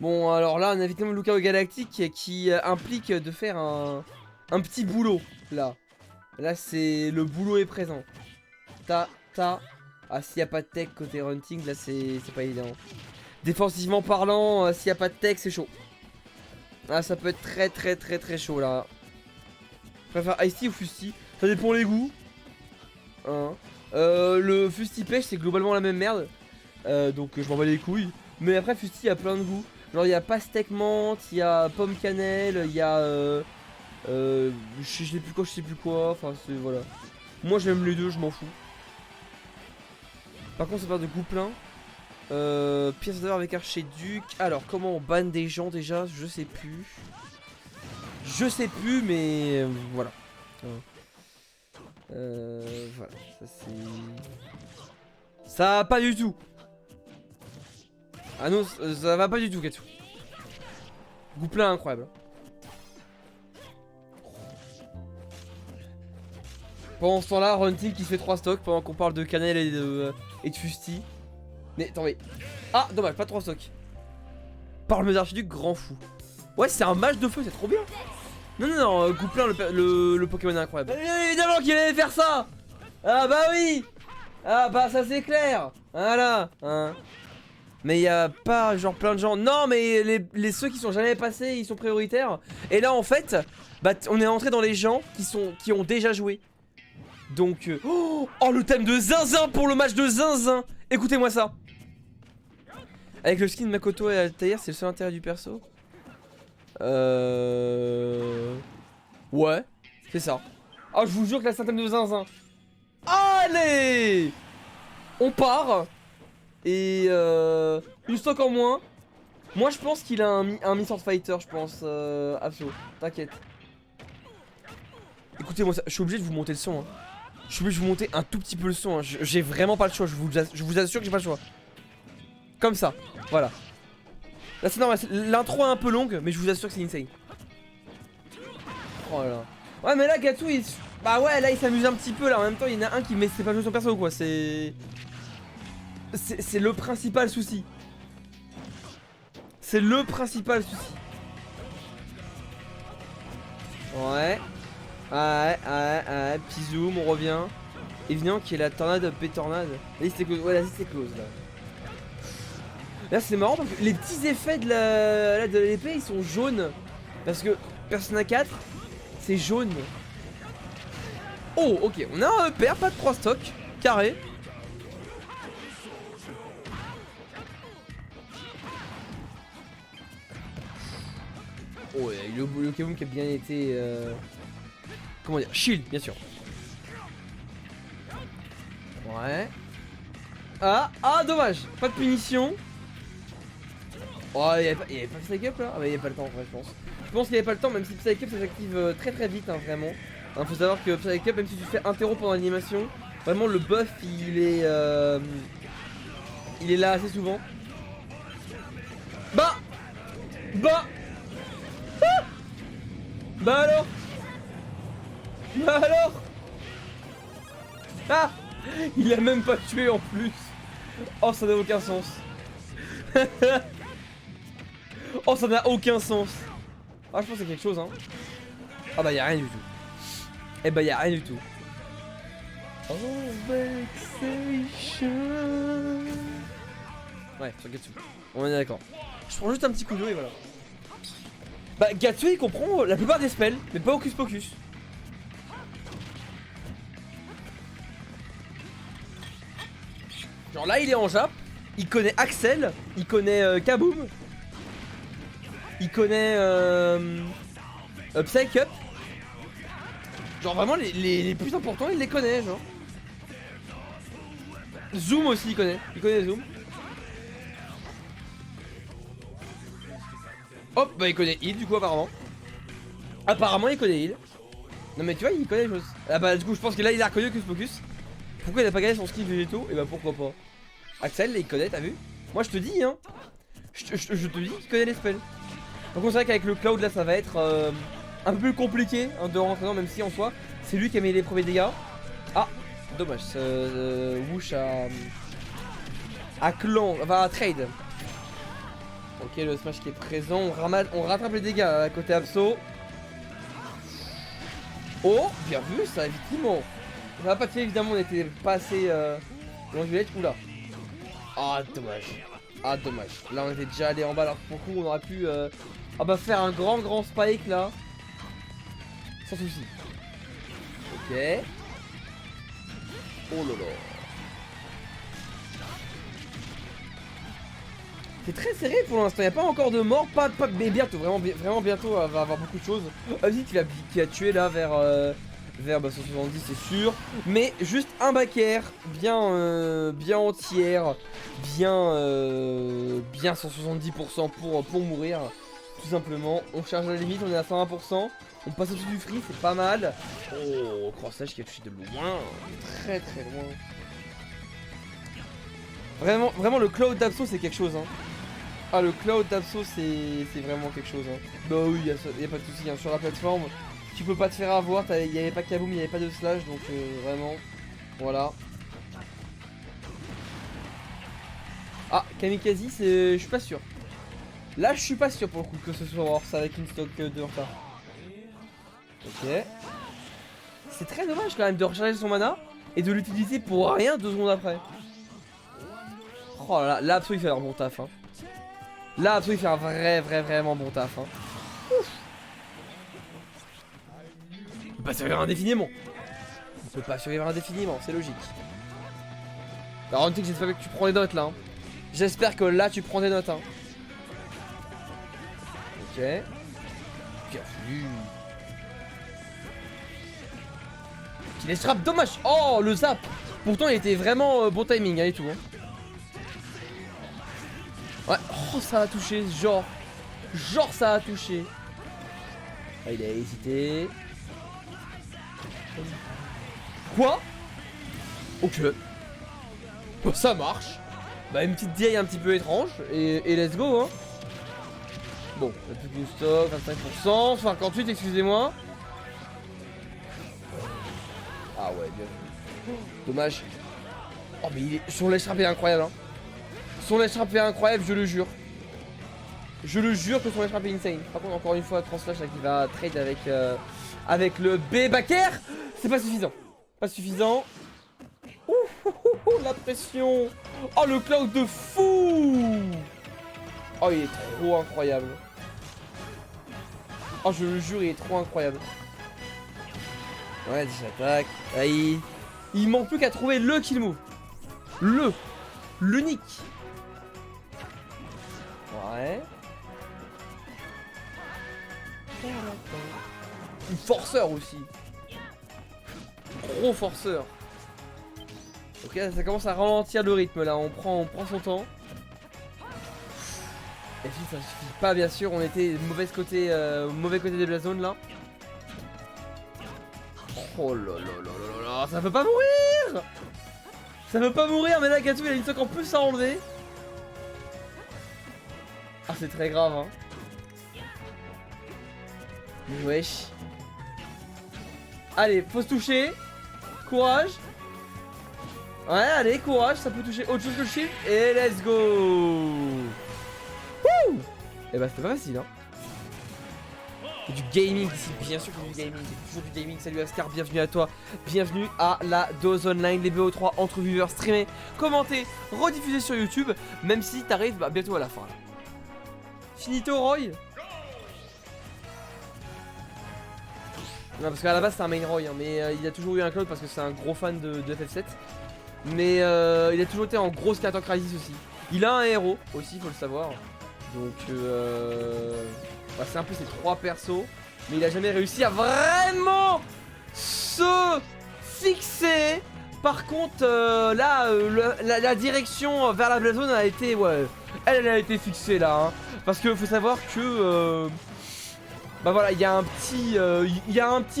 Bon alors là on a évidemment Lucario Galactic qui implique de faire un petit boulot là. Là c'est le boulot est présent. Ah s'il n'y a pas de tech côté Hunting là c'est pas évident. Défensivement parlant s'il n'y a pas de tech c'est chaud. Ah ça peut être très chaud là. Je préfère Ice-T ou Fusti. Ça dépend les goûts hein. Le Fusti pêche c'est globalement la même merde. Donc je m'en bats les couilles. Mais après Fusti il y a plein de goûts. Genre il y a pastèque menthe, il y a pomme cannelle, il y a je sais plus quoi, enfin c'est voilà. Moi j'aime les deux, je m'en fous. Par contre ça part de goût plein. Pièce d'or avec archiduc. Alors comment on banne des gens déjà? Je sais plus. Mais voilà. Voilà, ça c'est... Ça va pas du tout. Ah non, ça va pas du tout Katsu. Goût plein incroyable. Pendant ce temps-là, Hunting qui se fait 3 stocks pendant qu'on parle de cannelle et de Fusti. Mais attendez. Ah, dommage, pas 3 stocks. Parle-moi d'archiduc, grand fou. Ouais, c'est un match de feu, c'est trop bien. Non, Gouplin, le Pokémon est incroyable. Évidemment qu'il allait faire ça. Ah bah oui. Ah bah ça c'est clair. Voilà hein. Mais il y a pas genre plein de gens. Non mais ceux qui sont jamais passés, ils sont prioritaires. Et là en fait, bah on est rentré dans les gens qui ont déjà joué. Donc oh le thème de Zinzin pour le match de Zinzin. Écoutez-moi ça. Avec le skin de Makoto et Altair, c'est le seul intérêt du perso. Ouais, c'est ça. Ah, je vous jure que la thème de Zinzin. Allez, on part. Et une stock en moins. Moi je pense qu'il a un Mi-Sword Fighter, je pense. Absolu, t'inquiète. Écoutez-moi ça, je suis obligé de vous monter le son. Hein. Je suis obligé de vous monter un tout petit peu le son. Hein. J'ai vraiment pas le choix, je vous assure que j'ai pas le choix. Comme ça, voilà. Là c'est normal, l'intro est un peu longue, mais je vous assure que c'est insane. Oh là là. Ouais mais là Gatsu il... Bah ouais là il s'amuse un petit peu là, en même temps il y en a un qui met c'est pas jouer son perso quoi, c'est le principal souci. C'est le principal souci. Ouais. Petit zoom, on revient. Évidemment qu'il y a la tornade P-tornade. La liste est close. Ouais, la liste est close là. Là c'est marrant parce que les petits effets de l'épée ils sont jaunes. Parce que Persona 4 c'est jaune. Oh ok, on a un EPR, pas de 3 stocks. Carré. Oh, il y a eu le Kaboom qui a bien été... Comment dire? Shield, bien sûr. Ouais. Ah, dommage. Pas de punition. Oh, il y avait pas Psych Up là? Ah bah il y avait pas le temps en vrai, je pense. Je pense qu'il y avait pas le temps, même si Psych Up ça s'active très très vite, hein, vraiment. Hein, faut savoir que Psych Up, même si tu fais interrompre pendant l'animation, vraiment le buff il est là assez souvent. Bah ah bah alors Ah, il a même pas tué en plus. Oh, ça n'a aucun sens. Oh, ça n'a aucun sens. Ah, je pense qu'il y a quelque chose, hein. Ah bah, y'a rien du tout. Eh bah, y'a rien du tout. Oh, vexation. Ouais, sur Gatsu. On est d'accord. Je prends juste un petit coup d'eau et voilà. Bah, Gatsu il comprend la plupart des spells, mais pas Hocus Pocus. Genre là, il est en Jap. Il connaît Axel. Il connaît Kaboom. Il connaît Psych Up. Genre vraiment les plus importants il les connaît genre. Zoom aussi il connaît Zoom. Hop bah il connaît Heal du coup apparemment il connaît Heal. Non mais tu vois il connaît les choses. Ah bah du coup je pense que là il a reconnu Hocus Pocus. Pourquoi il a pas gagné son skill végétaux? Et bah pourquoi pas. Axel il connaît, t'as vu? Moi je te dis hein. Je te dis qu'il connaît les spells. Donc c'est vrai qu'avec le cloud là ça va être un peu plus compliqué hein, de rentrer dedans, même si en soi c'est lui qui a mis les premiers dégâts. Ah dommage, Woosh à clan, va à trade. Ok le smash qui est présent, on rattrape les dégâts à côté Abso. Oh bien vu ça effectivement. On va pas tuer évidemment, on était pas assez longulette. Oula. Ah dommage. Ah dommage. Là on était déjà allé en bas alors que pour le coup on aurait pu ah bah faire un grand spike là. Sans souci. Ok. Oh lolo. C'est très serré pour l'instant, il n'y a pas encore de mort, mais bientôt, vraiment bientôt va avoir beaucoup de choses. Vas-y qui a tué là vers 170 c'est sûr. Mais juste un backer bien entière, bien 170% pour mourir. Tout simplement, on charge la limite, on est à 120%. On passe au-dessus du free, c'est pas mal. Oh, cross slash qui a touché de loin, très loin. Vraiment le cloud d'Abso c'est quelque chose hein. Ah le cloud d'Abso c'est vraiment quelque chose hein. Bah oui y a pas de soucis hein. Sur la plateforme tu peux pas te faire avoir, il y avait pas Kaboom, il y avait pas de slash donc vraiment voilà. Ah Kamikaze je suis pas sûr. Là je suis pas sûr pour le coup que ce soit Horse avec une stock de retard. Ok. C'est très dommage quand même de recharger son mana et de l'utiliser pour rien 2 secondes après. Oh là là, Abso il fait un bon taf hein. Là Abso il fait un vraiment bon taf hein. Ouf. On peut pas survivre indéfiniment. On peut pas survivre indéfiniment, c'est logique. Alors on dit que j'espère que tu prends des notes là hein. J'espère que là tu prends des notes hein. Ok. Bien vu. Qui les frappe, dommage. Oh le zap. Pourtant il était vraiment bon timing hein, et tout hein. Ouais, oh ça a touché, genre ça a touché. Ah, il a hésité. Quoi? Ok. Bon, ça marche. Bah une petite DI un petit peu étrange et let's go hein. Bon, il n'y a plus qu'une stock, 25%, 58 excusez-moi. Ah ouais, bien vu. Dommage. Oh mais son lèche frappe est incroyable hein. Son lèche frappe est incroyable, je le jure. Je le jure que son frappe est insane. Par contre, encore une fois, Transflash là, qui va trade avec le B-Backer. C'est pas suffisant. Pas suffisant. La pression. Oh, le cloud de fou. Oh, il est trop incroyable. Oh, je le jure, il est trop incroyable. Ouais, j'attaque. Ah, il manque plus qu'à trouver le kill move. L'unique. Ouais. Une forceur aussi. Gros forceur. Ok, ça commence à ralentir le rythme là, on prend son temps. Et puis ça suffit pas bien sûr, on était mauvais côté de la zone là. Oh là là là là là, ça peut pas mourir. Ça peut pas mourir, mais là Gatsby il a une stock en plus à enlever. Ah c'est très grave hein. Wesh. Allez, faut se toucher. Courage. Ouais, allez, courage, ça peut toucher autre chose que le shield. Et let's go. Wouh. Et bah c'était pas facile hein. Et du gaming ici, bien sûr que du gaming, toujours du gaming. Salut Ascar, bienvenue à toi. Bienvenue à la dose online, les BO3 entre viewers streamés, commentés, rediffusés sur YouTube. Même si t'arrives bientôt à la fin là. Finito Roy. Non parce qu'à la base c'est un main Roy hein, mais il a toujours eu un cloud parce que c'est un gros fan de FF7. Mais il a toujours été en grosse Character Crisis aussi. Il a un héros aussi, faut le savoir. Donc bah, c'est un peu ses 3 persos. Mais il a jamais réussi à vraiment se fixer. Par contre là la direction vers la Black Zone a été elle a été fixée là hein. Parce que faut savoir que bah voilà, il y a un petit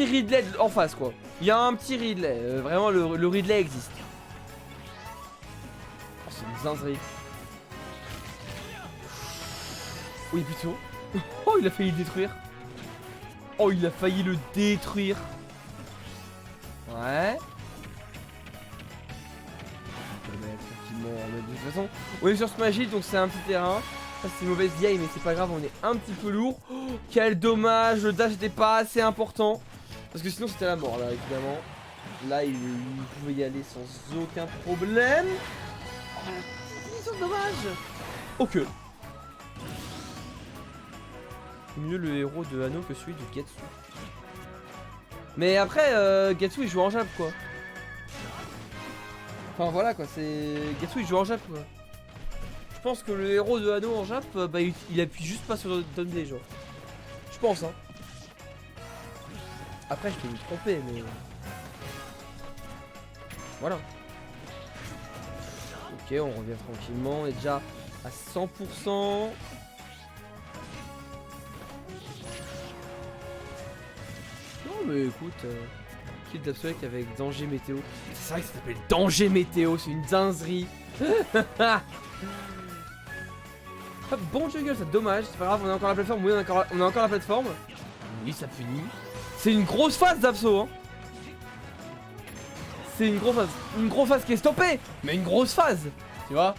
Ridley en face quoi. Il y a un petit Ridley, vraiment le Ridley existe. Oh, c'est une zinzerie. Oui plutôt. Oh il a failli le détruire. Oh il a failli le détruire. Ouais. On peut le mettre tranquillement de toute façon. On est sur Smash Hill donc c'est un petit terrain. Ça c'est une mauvaise vieille mais c'est pas grave, on est un petit peu lourd. Oh, quel dommage, le dash n'était pas assez important. Parce que sinon c'était la mort là évidemment. Là il pouvait y aller sans aucun problème. Oh la dommage. Ok. Mieux le héros de Anno que celui de Getsu. Mais après Getsu il joue en Jap quoi. Enfin voilà quoi, c'est. Getsu il joue en Jap quoi. Je pense que le héros de Anno en Jap, bah il appuie juste pas sur Dundee genre. Je pense hein. Après je peux me tromper mais. Voilà. Ok on revient tranquillement, on est déjà à 100%. Non mais écoute, kill d'Absolect avec danger météo. C'est vrai que ça s'appelle danger météo, c'est une dinzerie. Bon jungle, c'est dommage, c'est pas grave, on a encore la plateforme, oui on a encore la plateforme. Oui ça finit. C'est une grosse phase d'Abso hein. C'est une grosse phase qui est stoppée. Mais une grosse phase. Tu vois.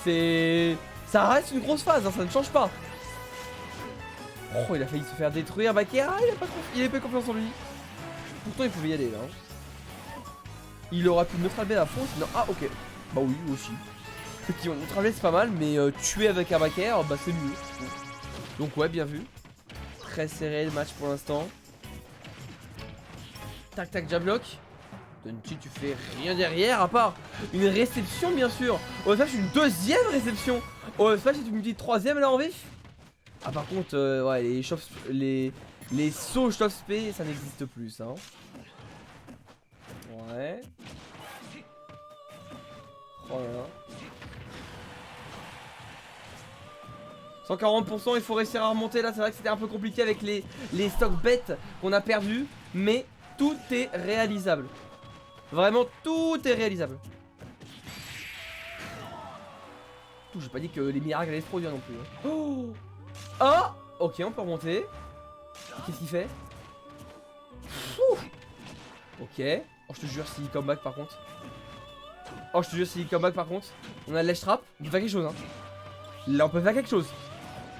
C'est. Ça reste une grosse phase, hein, ça ne change pas. Oh il a failli se faire détruire, Bakera, il a pas confiance en lui. Pourtant il pouvait y aller là. Il aura pu neutral B à fond sinon. Ah ok. Bah oui aussi. Effectivement, neutral B c'est pas mal, mais tuer avec un Bakera, bah c'est mieux. Donc ouais, bien vu. Très serré le match pour l'instant. Tac tac jablock. Dunchi tu fais rien derrière à part une réception bien sûr. Oh ça c'est une deuxième réception. Oh ça c'est une petite troisième là en vif. Ah par contre ouais les sauts stop spé ça n'existe plus ça hein. Ouais. Oh là là. 140%, il faut réussir à remonter là, c'est vrai que c'était un peu compliqué avec les stocks bêtes qu'on a perdus, mais tout est réalisable. Vraiment tout est réalisable. J'ai pas dit que les miracles allaient se produire non plus. Oh, oh ok on peut remonter. Qu'est-ce qu'il fait? Ok. Oh je te jure s'il comeback par contre. Oh je te jure s'il comeback par contre. On a le ledge trap, il fait quelque chose hein. Là on peut faire quelque chose.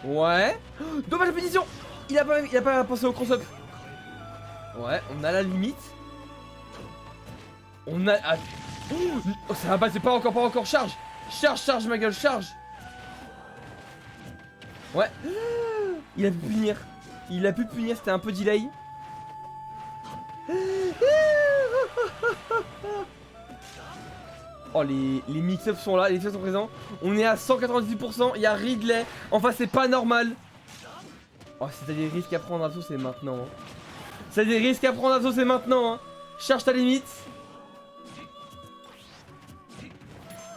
Ouais. Dommage de punition. Il a pas pensé au cross-up. Ouais, on a la limite. On a... Ah. Oh, ça va pas, c'est pas encore. Charge. Charge ma gueule, charge. Ouais. Il a pu punir. C'était un peu delay. Oh, les mix-ups sont là, les mix-ups sont présents. On est à 198%, il y a Ridley. Enfin, c'est pas normal. Oh, si t'as des risques à prendre, Abso, c'est maintenant. Hein. Si t'as des risques à prendre, Abso, c'est maintenant. Hein. Charge ta limite.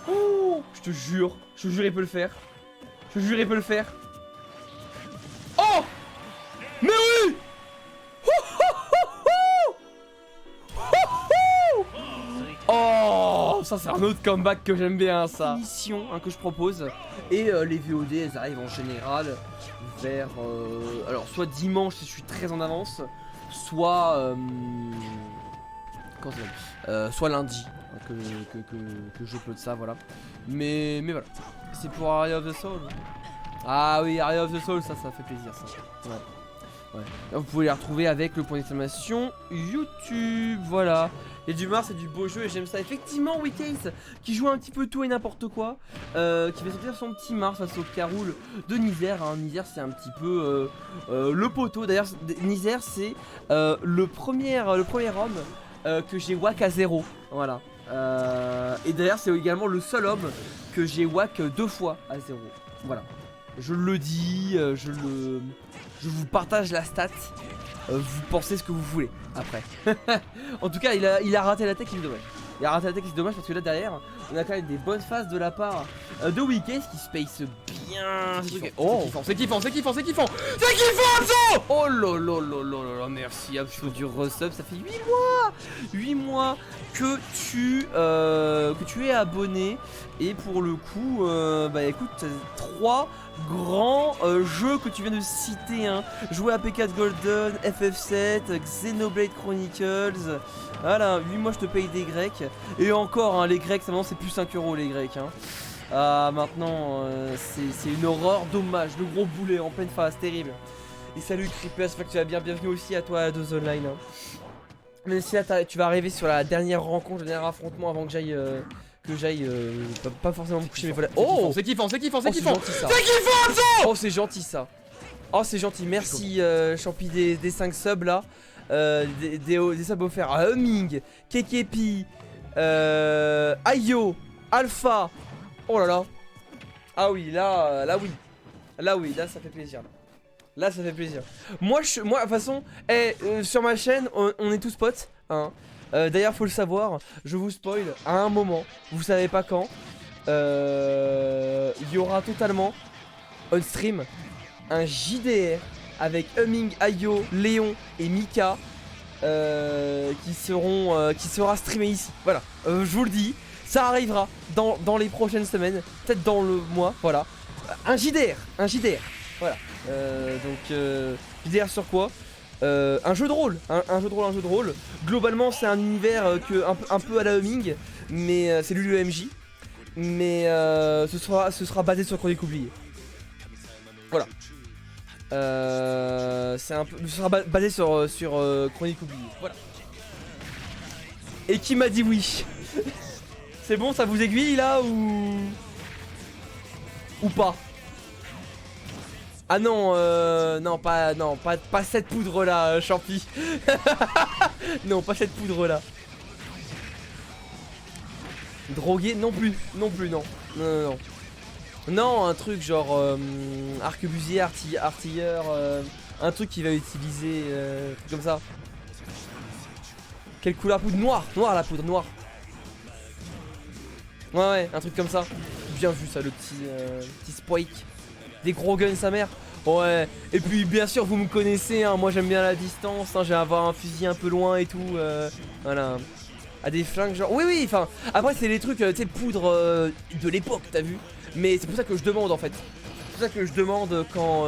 Oh, je te jure, il peut le faire. Oh! Mais oui! Oh, ça c'est un autre comeback que j'aime bien, ça. Mission que je propose. Et les VOD, elles arrivent en général vers... alors, soit dimanche si je suis très en avance, soit... soit lundi que je upload ça, voilà. Mais voilà. C'est pour Aria of the Soul. Ah oui, Aria of the Soul, ça fait plaisir, ça. Ouais. Là, vous pouvez les retrouver avec le point d'exclamation YouTube, voilà. Et du Mars, c'est du beau jeu et j'aime ça. Effectivement, Weekase qui joue un petit peu tout et n'importe quoi, qui va sortir son petit Mars face au Caroul de Nizar. Hein. Nizar, c'est un petit peu le poteau. D'ailleurs, Nizar, c'est le premier homme que j'ai wack à 0. Voilà. Et d'ailleurs, c'est également le seul homme que j'ai wack 2 fois à 0. Voilà. Je le dis, je vous partage la stat. Vous pensez ce que vous voulez après. En tout cas, il a raté l'attaque, c'est dommage. C'est dommage parce que là derrière, on a quand même des bonnes phases de la part de Weekase qui space bien. C'est kiffant. Oh lolo, merci Abso du resub. Ça fait 8 mois que tu es abonné. Et pour le coup, bah écoute, 3 grands jeux que tu viens de citer, hein. Jouer à P4 Golden, FF7, Xenoblade Chronicles. Voilà, 8 mois je te paye des Grecs. Et encore, hein, les Grecs, ça c'est plus 5 € les Grecs. Hein. Ah, maintenant, c'est une horreur, dommage. Le gros boulet en pleine face, terrible. Et salut Creepers, j'espère que tu vas bien. Bienvenue aussi à toi à 2 Online. Hein. Même si là, tu vas arriver sur la dernière rencontre, le dernier affrontement avant que j'aille. Pas forcément me coucher, mais voilà. Oh, c'est kiffant. C'est kiffant ça. Oh, c'est gentil ça. Oh, c'est gentil. Merci Champi des 5 subs là. Des subs offerts à Humming, Kekepi, Ayo, Alpha. Oh là là. Ah oui, là ça fait plaisir. Là ça fait plaisir. Moi de toute façon, sur ma chaîne, on est tous potes, hein. D'ailleurs faut le savoir, je vous spoil à un moment, vous savez pas quand, il y aura totalement on stream un JDR avec Humming, Ayo, Léon et Mika qui sera streamé ici. Voilà, je vous le dis, ça arrivera dans les prochaines semaines, peut-être dans le mois, voilà. Un JDR, voilà. Donc JDR sur quoi? Un jeu de rôle, un jeu de rôle. Globalement, c'est un univers un peu à la Humming, mais c'est l'UMJ. Mais ce sera basé sur Chronique oubliée. Voilà. Ce sera basé sur Chronique oubliée. Voilà. Et qui m'a dit oui? C'est bon, ça vous aiguille là ou pas? Ah non, pas cette poudre là, Champi. Non, pas cette poudre là. Drogué non plus, non. Non, un truc genre arquebusier, artilleur, un truc qui va utiliser, truc comme ça. Quelle couleur poudre? Noir la poudre, noir. Ouais, un truc comme ça. Bien vu ça, le petit spike. Des gros guns sa mère. Ouais. Et puis bien sûr vous me connaissez, hein, moi j'aime bien la distance, hein, j'ai avoir un fusil un peu loin et tout. Voilà. À des flingues genre. Oui, enfin. Après c'est les trucs, tu sais, poudre de l'époque, t'as vu. Mais c'est pour ça que je demande en fait. C'est pour ça que je demande quand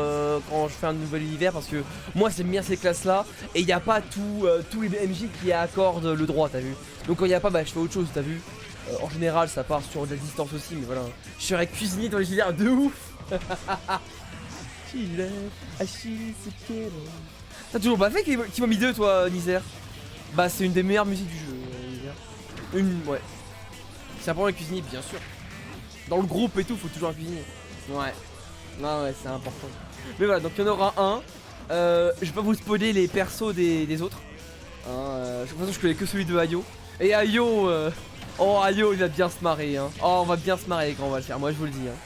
je fais un nouvel univers, parce que moi j'aime bien ces classes là. Et il n'y a pas tous les MJ qui accordent le droit, t'as vu. Donc quand il n'y a pas, bah je fais autre chose, t'as vu. En général ça part sur de la distance aussi, mais voilà. Je serais cuisinier dans les univers de ouf. T'as toujours pas fait Team Mommy 2 toi, Nizer? Bah c'est une des meilleures musiques du jeu, Nizer. Ouais. C'est important de cuisiner, bien sûr. Dans le groupe et tout, faut toujours un cuisinier. Ouais. Non, ouais, c'est important. Mais voilà, donc il y en aura un. Je vais pas vous spoiler les persos des autres. De toute façon, je connais que celui de Ayo. Et Ayo, oh Ayo, il va bien se marrer. Hein. Oh, on va bien se marrer quand on va le faire. Moi, je vous le dis. Hein.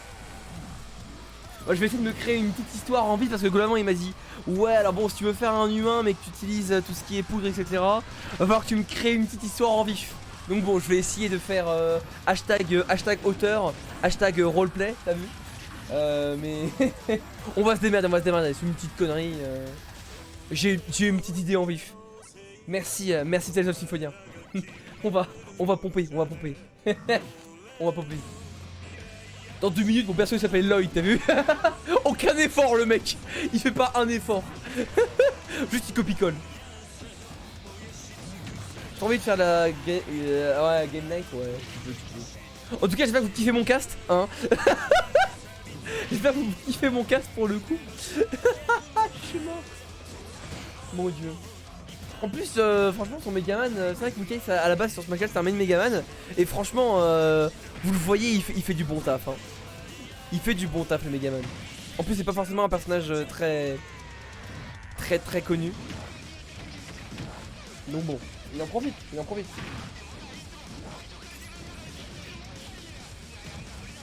Moi, je vais essayer de me créer une petite histoire en vite parce que globalement, il m'a dit ouais, alors bon, si tu veux faire un humain mais que tu utilises tout ce qui est poudre, etc., va falloir que tu me crées une petite histoire en vif. Donc bon, je vais essayer de faire hashtag auteur, hashtag roleplay, t'as vu? Mais on va se démerder, c'est une petite connerie. J'ai une petite idée en vif. Merci Tales of Symphonia. on va pomper. On va pomper. Dans 2 minutes, mon perso il s'appelle Lloyd, t'as vu? Aucun effort, le mec. Il fait pas un effort. Juste il copie-colle. J'ai envie de faire la game night, ouais. En tout cas, j'espère que vous kiffez mon cast, hein. J'espère que vous kiffez mon cast pour le coup. Je suis mort. Mon dieu. En plus, franchement, son Megaman, c'est vrai que Mickey, à la base sur Smash 4 c'est un main Megaman. Et franchement, vous le voyez, il fait du bon taf. Hein. Il fait du bon taf, le Megaman. En plus, c'est pas forcément un personnage très connu. Donc bon, il en profite.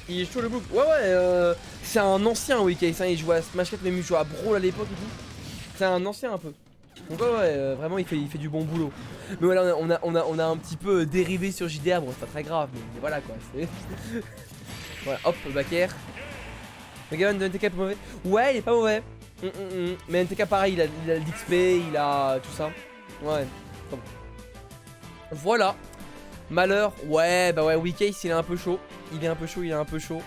Il est chaud le bouc. Ouais, c'est un ancien Mickey, il jouait à Smash 4, même il jouait à Brawl à l'époque et tout. C'est un ancien un peu. Donc ouais, vraiment il fait du bon boulot. Mais voilà, on a un petit peu dérivé sur JDA, bon c'est pas très grave, mais voilà quoi. Voilà, hop, le back air. Megaman de NTK est pas mauvais. Ouais, il est pas mauvais. Mais NTK pareil, il a l'XP, il a tout ça. Ouais, bon. Voilà. Malheur, ouais, bah ouais, Weekase il est un peu chaud. Il est un peu chaud.